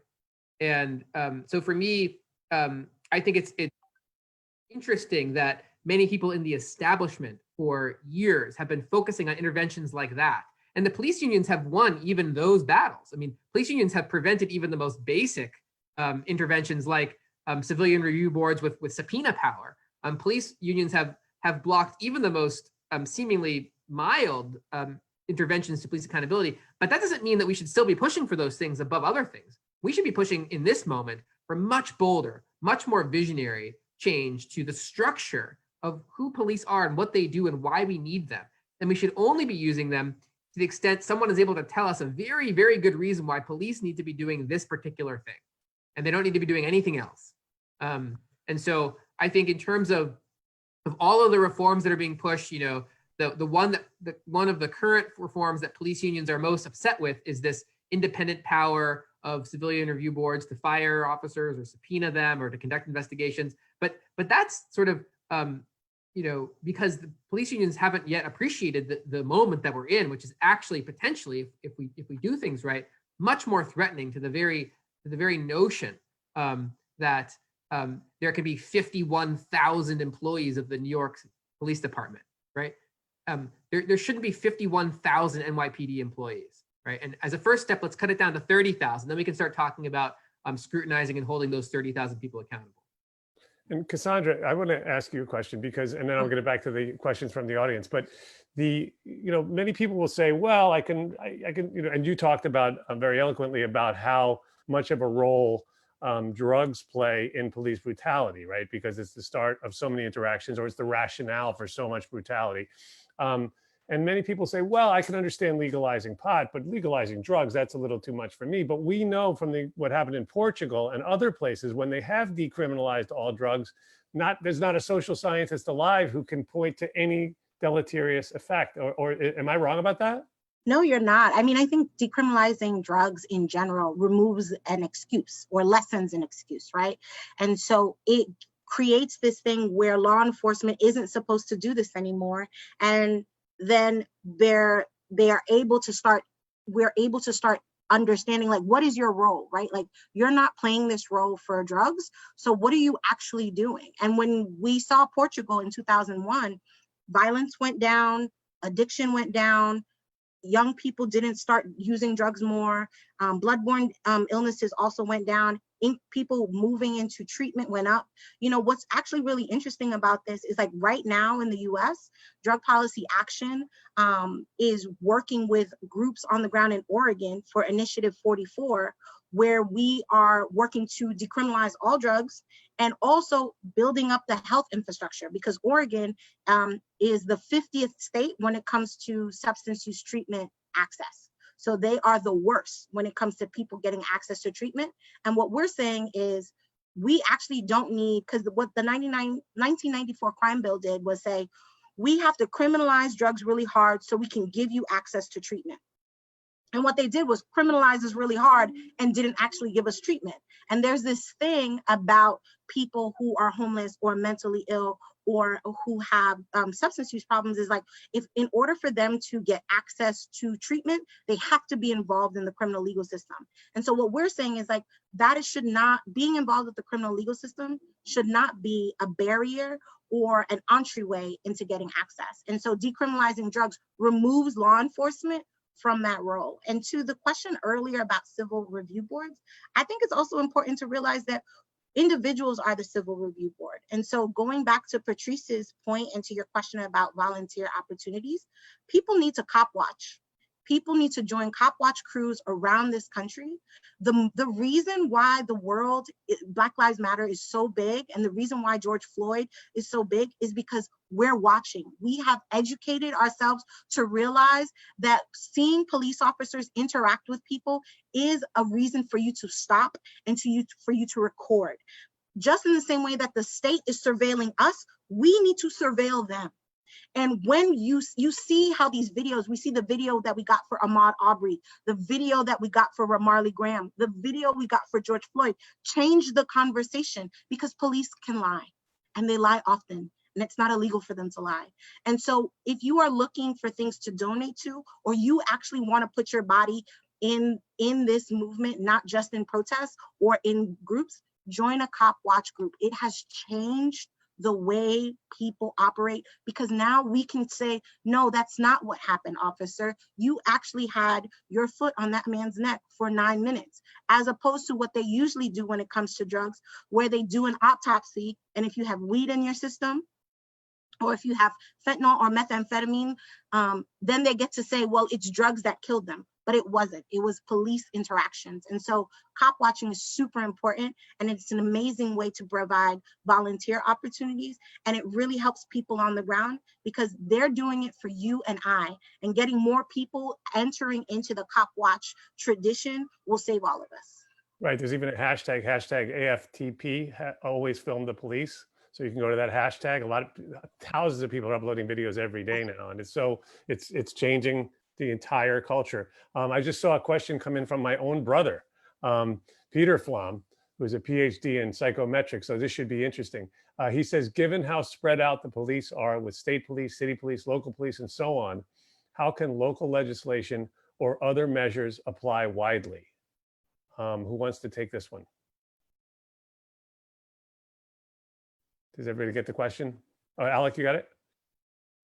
And so for me, I think it's interesting that many people in the establishment for years have been focusing on interventions like that. And the police unions have won even those battles. I mean, police unions have prevented even the most basic interventions like civilian review boards with subpoena power. Police unions have blocked even the most seemingly mild interventions to police accountability. But that doesn't mean that we should still be pushing for those things above other things. We should be pushing in this moment for much bolder, much more visionary change to the structure of who police are and what they do and why we need them. And we should only be using them to the extent someone is able to tell us a very, very good reason why police need to be doing this particular thing. And they don't need to be doing anything else. And so I think in terms of all of the reforms that are being pushed, you know, one of the current reforms that police unions are most upset with is this independent power of civilian review boards to fire officers or subpoena them or to conduct investigations. But that's sort of, you know, because the police unions haven't yet appreciated the moment that we're in, which is actually potentially, if we do things right, much more threatening to the very notion that there can be 51,000 employees of the New York Police Department, right? There shouldn't be 51,000 NYPD employees, right? And as a first step, let's cut it down to 30,000. Then we can start talking about scrutinizing and holding those 30,000 people accountable. And Cassandra, I want to ask you a question because, and then I'll get back to the questions from the audience. But many people will say, well, I can, and you talked about very eloquently about how much of a role drugs play in police brutality, right? Because it's the start of so many interactions, or it's the rationale for so much brutality. And many people say, well, I can understand legalizing pot, but legalizing drugs, that's a little too much for me. But we know from what happened in Portugal and other places, when they have decriminalized all drugs, there's not a social scientist alive who can point to any deleterious effect. Or am I wrong about that? No, you're not. I mean, I think decriminalizing drugs in general removes an excuse or lessens an excuse, right? And so it creates this thing where law enforcement isn't supposed to do this anymore. And then we're able to start understanding, like, what is your role, right? Like, you're not playing this role for drugs. So what are you actually doing? And when we saw Portugal in 2001, violence went down, addiction went down, young people didn't start using drugs more, bloodborne illnesses also went down, people moving into treatment went up. You know, what's actually really interesting about this is, like, right now in the US, Drug Policy Action is working with groups on the ground in Oregon for Initiative 44, where we are working to decriminalize all drugs and also building up the health infrastructure, because Oregon is the 50th state when it comes to substance use treatment access. So they are the worst when it comes to people getting access to treatment. And what we're saying is, we actually don't need, because what the 1994 crime bill did was say, we have to criminalize drugs really hard so we can give you access to treatment. And what they did was criminalize us really hard and didn't actually give us treatment. And there's this thing about people who are homeless or mentally ill or who have substance use problems, is like, if in order for them to get access to treatment, they have to be involved in the criminal legal system. And so what we're saying is, like, that should not, being involved with the criminal legal system should not be a barrier or an entryway into getting access. And so decriminalizing drugs removes law enforcement from that role. And to the question earlier about civil review boards, I think it's also important to realize that individuals are the civil review board. And so going back to Patrice's point and to your question about volunteer opportunities, people need to cop watch. People need to join cop watch crews around this country. The reason why the world, Black Lives Matter is so big, and the reason why George Floyd is so big is because we're watching. We have educated ourselves to realize that seeing police officers interact with people is a reason for you to stop and for you to record. Just in the same way that the state is surveilling us, we need to surveil them. And when you see how these videos, we see the video that we got for Ahmaud Arbery, the video that we got for Ramarley Graham, the video we got for George Floyd, change the conversation, because police can lie, and they lie often, and it's not illegal for them to lie. And so if you are looking for things to donate to, or you actually want to put your body in this movement, not just in protests or in groups, join a cop watch group. It has changed the way people operate, because now we can say, no, that's not what happened, officer. You actually had your foot on that man's neck for 9 minutes, as opposed to what they usually do when it comes to drugs, where they do an autopsy, and if you have weed in your system, or if you have fentanyl or methamphetamine, then they get to say, well, it's drugs that killed them. But it wasn't. It was police interactions. And so cop watching is super important, and it's an amazing way to provide volunteer opportunities. And it really helps people on the ground, because they're doing it for you and I, and getting more people entering into the cop watch tradition will save all of us. Right. There's even a hashtag AFTP, always film the police. So you can go to that hashtag. Thousands of people are uploading videos every day now. And it's changing the entire culture. I just saw a question come in from my own brother, Peter Flom, who's a PhD in psychometrics. So this should be interesting. He says, given how spread out the police are with state police, city police, local police, and so on, how can local legislation or other measures apply widely? Who wants to take this one? Does everybody get the question? Oh, Alec, you got it?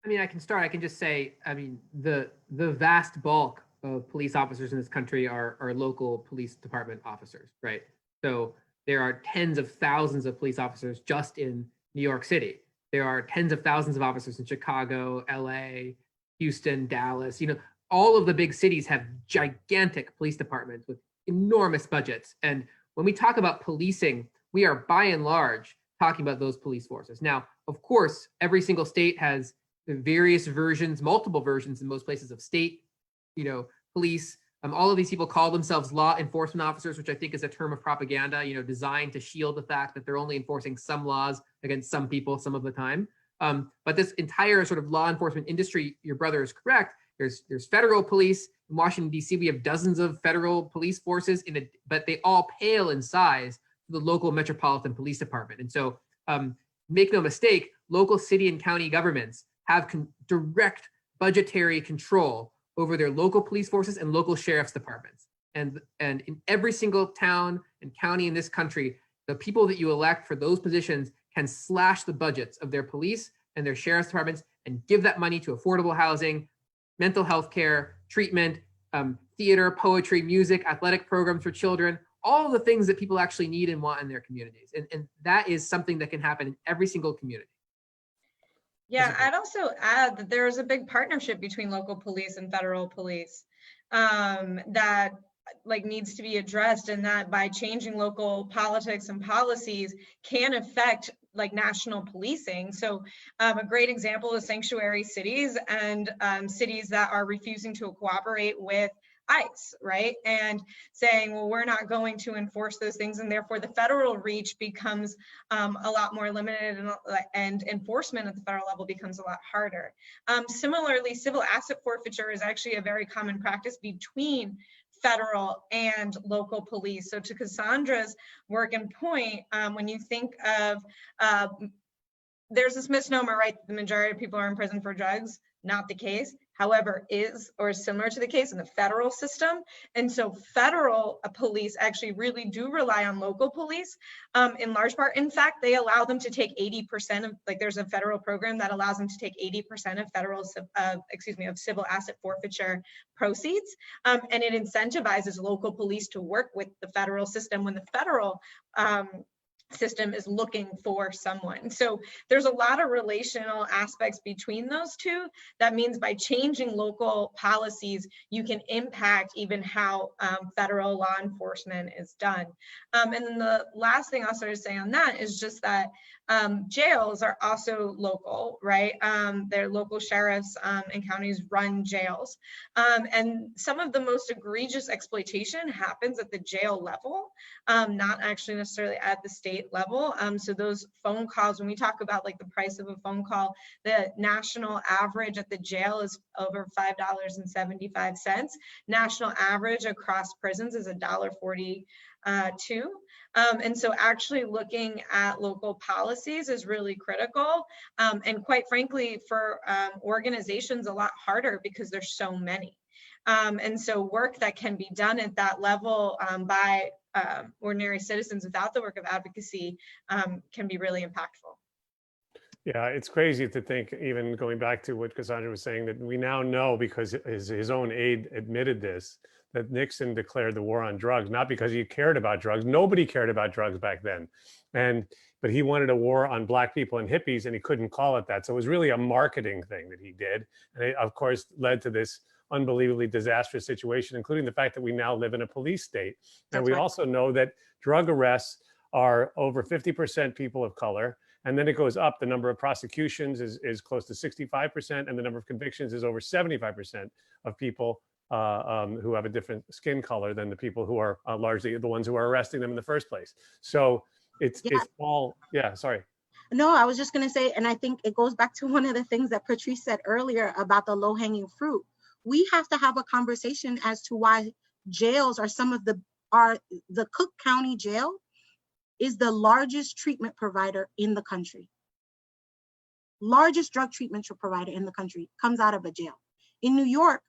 I mean, I can start. I can just say, I mean, the vast bulk of police officers in this country are local police department officers, right? So there are tens of thousands of police officers just in New York City. There are tens of thousands of officers in Chicago, LA, Houston, Dallas. You know, all of the big cities have gigantic police departments with enormous budgets. And when we talk about policing, we are by and large talking about those police forces. Now, of course, every single state has various versions, multiple versions in most places of state, police. All of these people call themselves law enforcement officers, which I think is a term of propaganda, designed to shield the fact that they're only enforcing some laws against some people some of the time. But this entire sort of law enforcement industry, your brother is correct. There's federal police. In Washington, D.C., we have dozens of federal police forces, but they all pale in size to the local metropolitan police department. And so make no mistake, local city and county governments have direct budgetary control over their local police forces and local sheriff's departments. And in every single town and county in this country, the people that you elect for those positions can slash the budgets of their police and their sheriff's departments and give that money to affordable housing, mental health care, treatment, theater, poetry, music, athletic programs for children, all of the things that people actually need and want in their communities. And that is something that can happen in every single community. Yeah, I'd also add that there is a big partnership between local police and federal police that needs to be addressed, and that by changing local politics and policies can affect national policing. So a great example is sanctuary cities and cities that are refusing to cooperate with ICE, right? And saying, well, we're not going to enforce those things, and therefore the federal reach becomes a lot more limited, and enforcement at the federal level becomes a lot harder. Similarly, civil asset forfeiture is actually a very common practice between federal and local police. So to Cassandra's work and point, when you think of there's this misnomer, right? The majority of people are in prison for drugs. Not the case. However, is or is similar to the case in the federal system. And so federal police actually really do rely on local police in large part. In fact, they allow them to take 80% of, like there's a federal program that allows them to take 80% of federal, of civil asset forfeiture proceeds. And it incentivizes local police to work with the federal system when the federal system is looking for someone. So there's a lot of relational aspects between those two. That means by changing local policies, you can impact even how federal law enforcement is done. And then the last thing I'll sort of say on that is just that jails are also local, right? They're local sheriffs and counties run jails. And some of the most egregious exploitation happens at the jail level, not actually necessarily at the state level. So those phone calls, when we talk about like the price of a phone call, the national average at the jail is over $5.75. National average across prisons is $1.42. And so actually looking at local policies is really critical. And quite frankly, for organizations, a lot harder because there's so many. And so work that can be done at that level by ordinary citizens without the work of advocacy can be really impactful. Yeah, it's crazy to think, even going back to what Cassandra was saying, that we now know, because his own aide admitted this, that Nixon declared the war on drugs, not because he cared about drugs. Nobody cared about drugs back then. But he wanted a war on Black people and hippies, and he couldn't call it that. So it was really a marketing thing that he did. And it, of course, led to this unbelievably disastrous situation, including the fact that we now live in a police state. And we also know that drug arrests are over 50% people of color. And then it goes up. The number of prosecutions is close to 65%, and the number of convictions is over 75% of people who have a different skin color than the people who are largely the ones who are arresting them in the first place. So it's all, sorry. No, I was just going to say, and I think it goes back to one of the things that Patrice said earlier about the low-hanging fruit. We have to have a conversation as to why jails are the Cook County Jail is the largest treatment provider in the country. Largest drug treatment provider in the country comes out of a jail. In New York,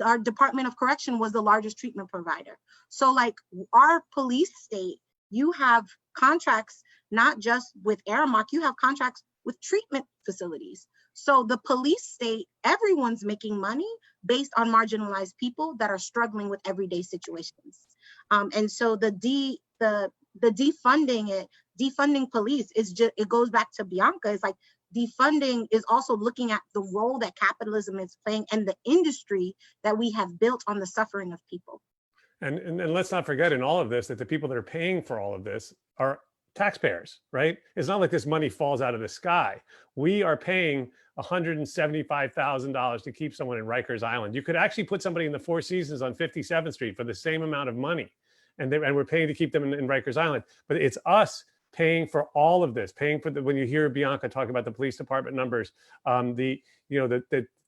our Department of Correction was the largest treatment provider. So like our police state, you have contracts, not just with Aramark, you have contracts with treatment facilities. So the police state, everyone's making money based on marginalized people that are struggling with everyday situations. And so the defunding police is just, it goes back to Bianca, it's like defunding is also looking at the role that capitalism is playing and the industry that we have built on the suffering of people. And let's not forget in all of this that the people that are paying for all of this are taxpayers, right? It's not like this money falls out of the sky. We are paying $175,000 to keep someone in Rikers Island. You could actually put somebody in the Four Seasons on 57th Street for the same amount of money. And we're paying to keep them in Rikers Island. But it's us paying for all of this, paying for when you hear Bianca talking about the police department numbers, the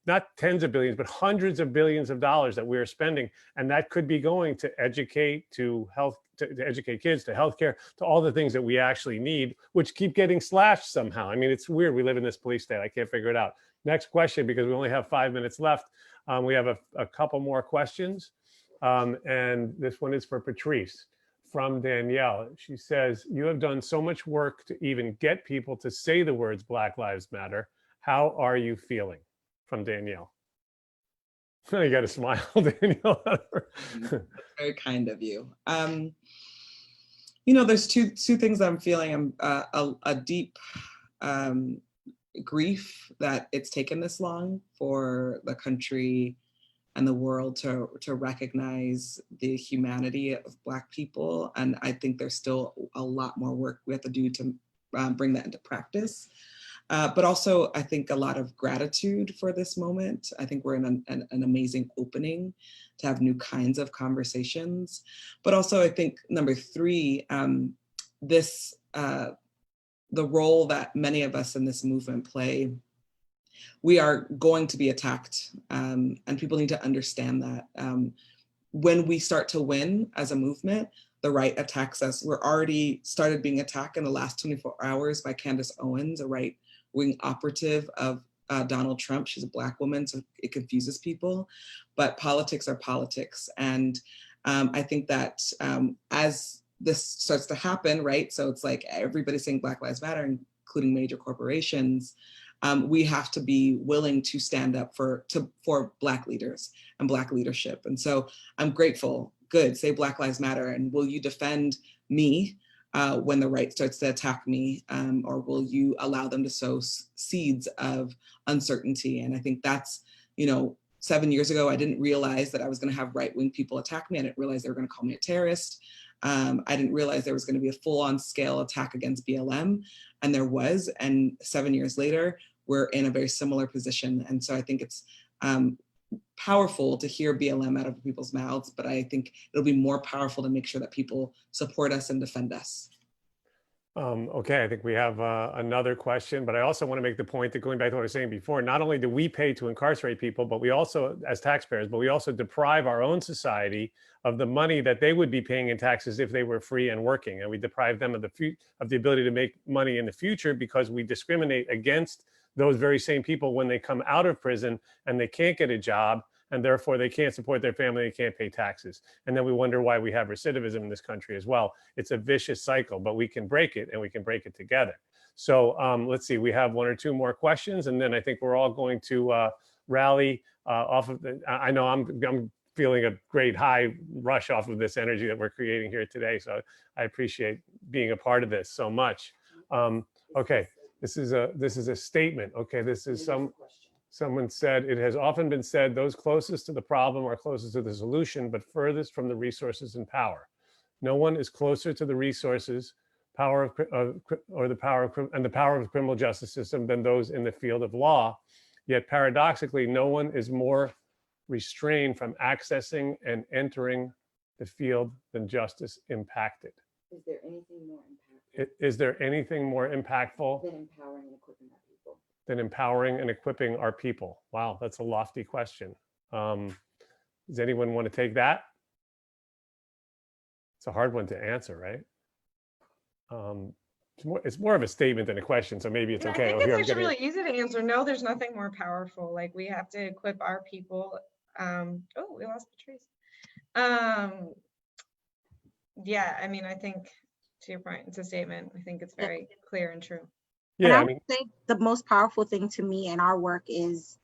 not tens of billions, but hundreds of billions of dollars that we're spending. And that could be going to educate, to health, to educate kids, to healthcare, to all the things that we actually need, which keep getting slashed somehow. I mean, it's weird. We live in this police state. I can't figure it out. Next question, because we only have 5 minutes left. We have a couple more questions. And this one is for Patrice from Danielle. She says, you have done so much work to even get people to say the words Black Lives Matter. How are you feeling? From Danielle. You got to smile, Danielle. Very kind of you. There's two things I'm feeling. A deep grief that it's taken this long for the country and the world to recognize the humanity of Black people. And I think there's still a lot more work we have to do to bring that into practice. But also, I think a lot of gratitude for this moment. I think we're in an amazing opening to have new kinds of conversations. But also, I think number three, the role that many of us in this movement play, we are going to be attacked, and people need to understand that. When we start to win as a movement, the right attacks us. We're already started being attacked in the last 24 hours by Candace Owens, a right wing operative of Donald Trump. She's a Black woman, so it confuses people, but politics are politics. And I think that as this starts to happen, right? So it's like everybody's saying Black Lives Matter, including major corporations. We have to be willing to stand up for Black leaders and Black leadership. And so I'm grateful. Good, say Black Lives Matter, and will you defend me when the right starts to attack me, or will you allow them to sow seeds of uncertainty? And I think that's, 7 years ago, I didn't realize that I was going to have right-wing people attack me. I didn't realize they were going to call me a terrorist. I didn't realize there was going to be a full-on scale attack against BLM, and there was. And 7 years later, we're in a very similar position. And so I think it's powerful to hear BLM out of people's mouths, but I think it'll be more powerful to make sure that people support us and defend us. Okay, I think we have another question, but I also want to make the point that, going back to what I was saying before, not only do we pay to incarcerate people, but we also, as taxpayers, but we also deprive our own society of the money that they would be paying in taxes if they were free and working. And we deprive them of the ability to make money in the future because we discriminate against those very same people when they come out of prison and they can't get a job, and therefore they can't support their family, they can't pay taxes. And then we wonder why we have recidivism in this country as well. It's a vicious cycle, but we can break it, and we can break it together. So let's see, we have one or two more questions, and then I think we're all going to rally off of the, I know I'm feeling a great high rush off of this energy that we're creating here today. So I appreciate being a part of this so much. Okay, this is a statement. Okay, this is someone said, it has often been said those closest to the problem are closest to the solution, but furthest from the resources and power. No one is closer to the resources, power of the power of the criminal justice system than those in the field of law. Yet paradoxically, no one is more restrained from accessing and entering the field than justice impacted. Is there anything more impactful? Is there anything more impactful than empowering and equipping our people? Than empowering and equipping our people? Wow, that's a lofty question. Does anyone want to take that? It's a hard one to answer, right? It's more of a statement than a question, so maybe it's okay. I think it's actually really easy to answer. No, there's nothing more powerful. Like, we have to equip our people. Oh, we lost Patrice. Yeah, I mean, I think, to your point, it's a statement. I think it's very clear and true. Yeah, I think the most powerful thing to me in our work is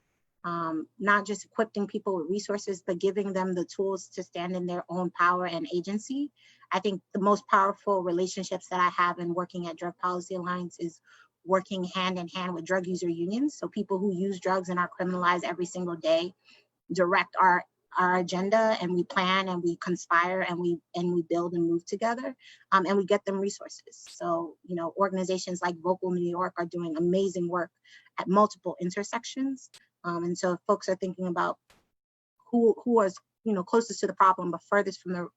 not just equipping people with resources, but giving them the tools to stand in their own power and agency. I think the most powerful relationships that I have in working at Drug Policy Alliance is working hand in hand with drug user unions. So people who use drugs and are criminalized every single day direct our agenda, and we plan and we conspire and we build and move together, and we get them resources. So, organizations like Vocal New York are doing amazing work at multiple intersections. And so if folks are thinking about who is, closest to the problem but furthest from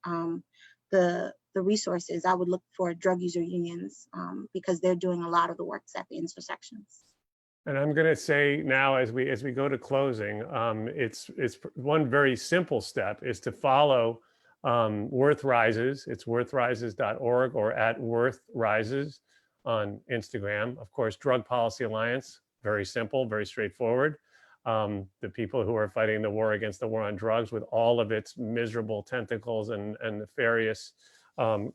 the resources, I would look for drug user unions, because they're doing a lot of the work at the intersections. And I'm going to say now, as we go to closing, it's one very simple step is to follow Worth Rises. It's worthrises.org or at Worth Rises on Instagram. Of course, Drug Policy Alliance, very simple, very straightforward. The people who are fighting the war against the war on drugs with all of its miserable tentacles and nefarious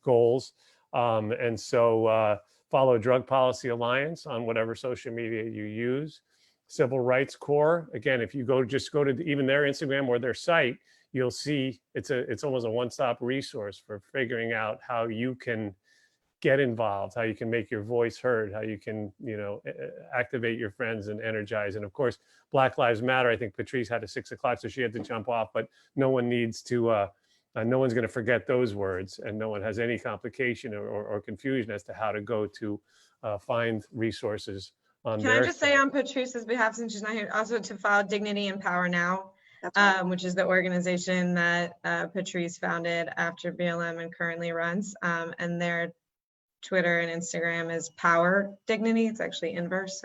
goals. And so follow Drug Policy Alliance on whatever social media you use. Civil Rights Corps, again, if you just go to even their Instagram or their site, you'll see it's almost a one-stop resource for figuring out how you can get involved, how you can make your voice heard, how you can, activate your friends and energize. And of course, Black Lives Matter. I think Patrice had a 6 o'clock, so she had to jump off, but no one needs to, no one's going to forget those words, and no one has any complication or confusion as to how to go to find resources on Can I just say on Patrice's behalf, since she's not here, also to file Dignity and Power Now, which is the organization that Patrice founded after BLM and currently runs. And their Twitter and Instagram is Power Dignity. It's actually inverse.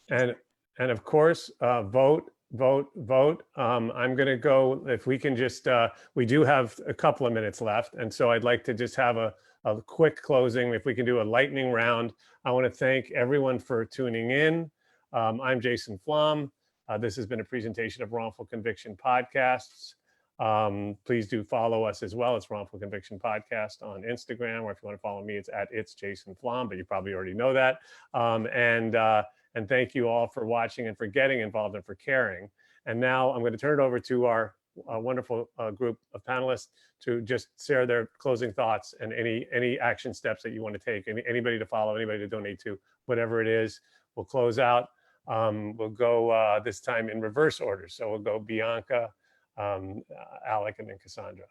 So. And of course, vote. I'm going to go, if we can just, we do have a couple of minutes left. And so I'd like to just have a a quick closing. If we can do a lightning round, I want to thank everyone for tuning in. I'm Jason Flom. This has been a presentation of Wrongful Conviction Podcasts. Please do follow us as well. It's Wrongful Conviction Podcast on Instagram, or if you want to follow me, it's at It's Jason Flom, but you probably already know that. And thank you all for watching and for getting involved and for caring. And now I'm going to turn it over to our wonderful group of panelists to just share their closing thoughts and any action steps that you want to take. Anybody to follow, anybody to donate to, whatever it is. We'll close out. We'll go this time in reverse order. So we'll go Bianca, Alec, and then Cassandra.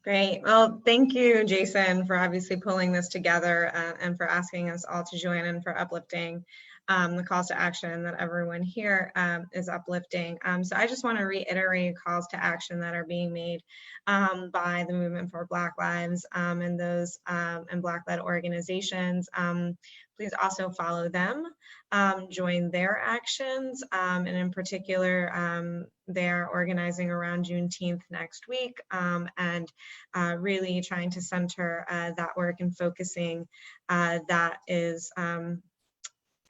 Great. Well, thank you, Jason, for obviously pulling this together and for asking us all to join and for uplifting the calls to action that everyone here is uplifting. So I just want to reiterate calls to action that are being made by the Movement for Black Lives and those and Black-led organizations. Please also follow them, join their actions, and in particular, they're organizing around Juneteenth next week and really trying to center that work and focusing that is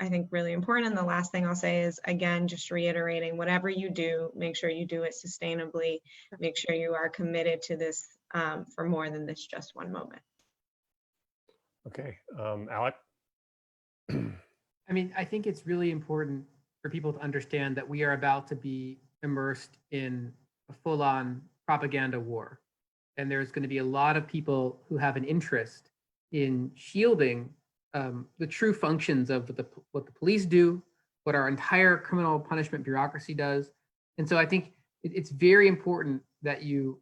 I think really important. And the last thing I'll say is, again, just reiterating, whatever you do, make sure you do it sustainably. Make sure you are committed to this for more than this just one moment. Okay, Alec? I mean, I think it's really important for people to understand that we are about to be immersed in a full-on propaganda war. And there's going to be a lot of people who have an interest in shielding the true functions of what the police do, what our entire criminal punishment bureaucracy does. And so I think it's very important that you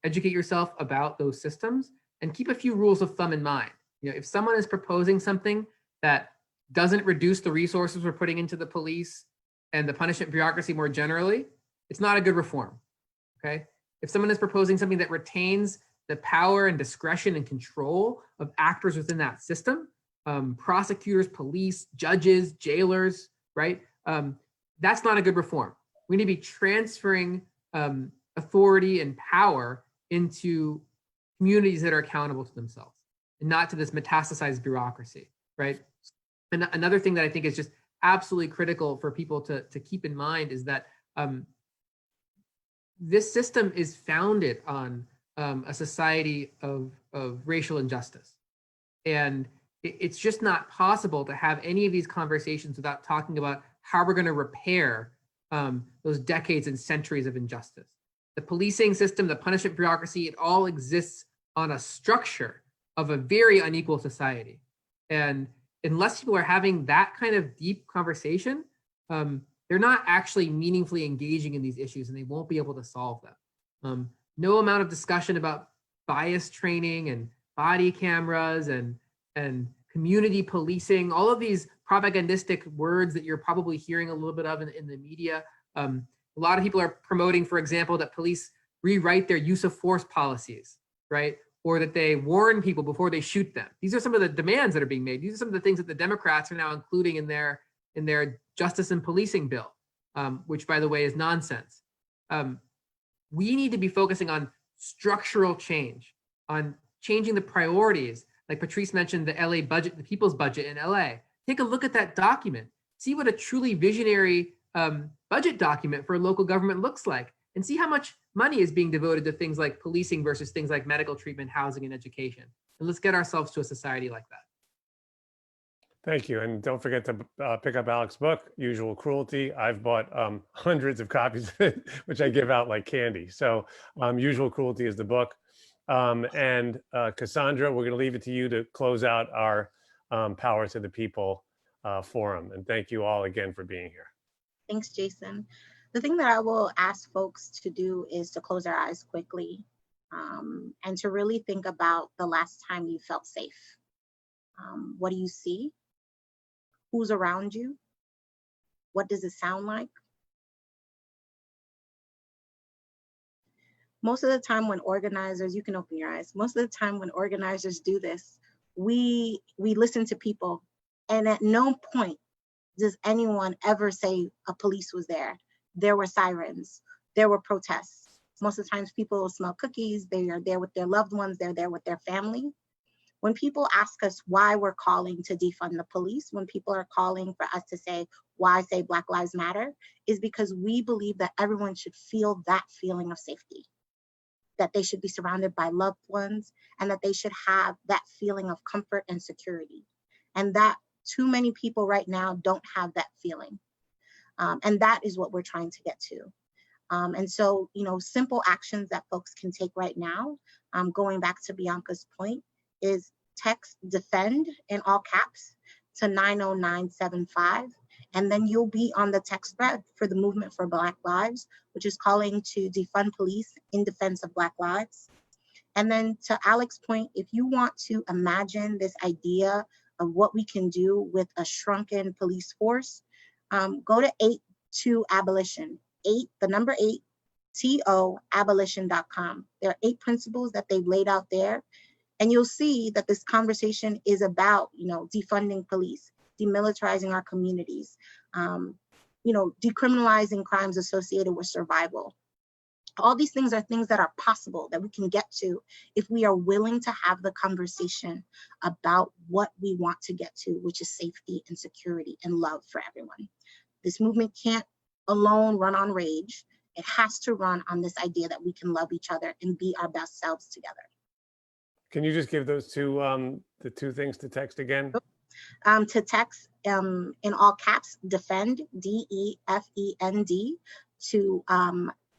educate yourself about those systems and keep a few rules of thumb in mind. You know, if someone is proposing something that doesn't reduce the resources we're putting into the police and the punishment bureaucracy more generally, it's not a good reform, okay? If someone is proposing something that retains the power and discretion and control of actors within that system, prosecutors, police, judges, jailers, right? That's not a good reform. We need to be transferring authority and power into communities that are accountable to themselves and not to this metastasized bureaucracy, right? And another thing that I think is just absolutely critical for people to keep in mind is that this system is founded on a society of racial injustice. And it's just not possible to have any of these conversations without talking about how we're going to repair those decades and centuries of injustice. The policing system, the punishment bureaucracy, it all exists on a structure of a very unequal society. And unless people are having that kind of deep conversation, they're not actually meaningfully engaging in these issues and they won't be able to solve them. No amount of discussion about bias training and body cameras and community policing, all of these propagandistic words that you're probably hearing a little bit of in the media. A lot of people are promoting, for example, that police rewrite their use of force policies, right? Or that they warn people before they shoot them. These are some of the demands that are being made. These are some of the things that the Democrats are now including in their justice and policing bill, which, by the way, is nonsense. We need to be focusing on structural change, on changing the priorities. Like Patrice mentioned, the LA budget, the people's budget in LA. Take a look at that document. See what a truly visionary budget document for a local government looks like, and see how much money is being devoted to things like policing versus things like medical treatment, housing, and education. And let's get ourselves to a society like that. Thank you. And don't forget to pick up Alec's book, Usual Cruelty. I've bought hundreds of copies of it, which I give out like candy. So Usual Cruelty is the book. And Cassandra, we're going to leave it to you to close out our Power to the People forum. And thank you all again for being here. Thanks, Jason. The thing that I will ask folks to do is to close their eyes quickly and to really think about the last time you felt safe. What do you see? Who's around you? What does it sound like? Most of the time when organizers, you can open your eyes, most of the time when organizers do this, we listen to people, and at no point does anyone ever say a police was there. There were sirens, there were protests. Most of the times people smell cookies, they are there with their loved ones, they're there with their family. When people ask us why we're calling to defund the police, when people are calling for us to say, why say Black Lives Matter, is because we believe that everyone should feel that feeling of safety, that they should be surrounded by loved ones, and that they should have that feeling of comfort and security. And that too many people right now don't have that feeling. And that is what we're trying to get to. And so, simple actions that folks can take right now, going back to Bianca's point, is text DEFEND in all caps to 90975. And then you'll be on the text thread for the Movement for Black Lives, which is calling to defund police in defense of Black lives. And then to Alex's point, if you want to imagine this idea of what we can do with a shrunken police force, go to 8-to-abolition, 8, the number 8, TO-abolition.com. There are 8 principles that they've laid out there. And you'll see that this conversation is about, defunding police, demilitarizing our communities, decriminalizing crimes associated with survival. All these things are things that are possible that we can get to if we are willing to have the conversation about what we want to get to, which is safety and security and love for everyone. This movement can't alone run on rage. It has to run on this idea that we can love each other and be our best selves together. Can you just give those two, the 2 things to text again? To text in all caps, DEFEND, DEFEND, to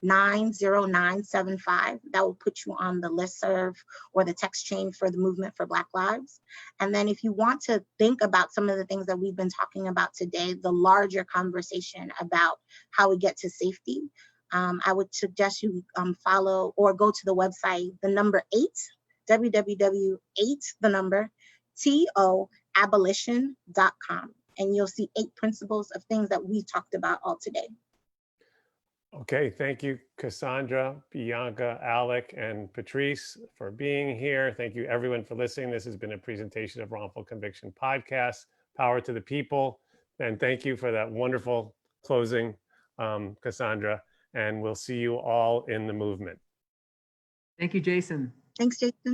90975. That will put you on the listserv or the text chain for the Movement for Black Lives. And then if you want to think about some of the things that we've been talking about today, the larger conversation about how we get to safety, I would suggest you follow or go to the website, the number 8, www.8, the number, TO-abolition.com. And you'll see 8 principles of things that we talked about all today. Okay, thank you, Cassandra, Bianca, Alec, and Patrice for being here. Thank you, everyone, for listening. This has been a presentation of Wrongful Conviction Podcast, Power to the People. And thank you for that wonderful closing, Cassandra. And we'll see you all in the movement. Thank you, Jason. Thanks, Jason.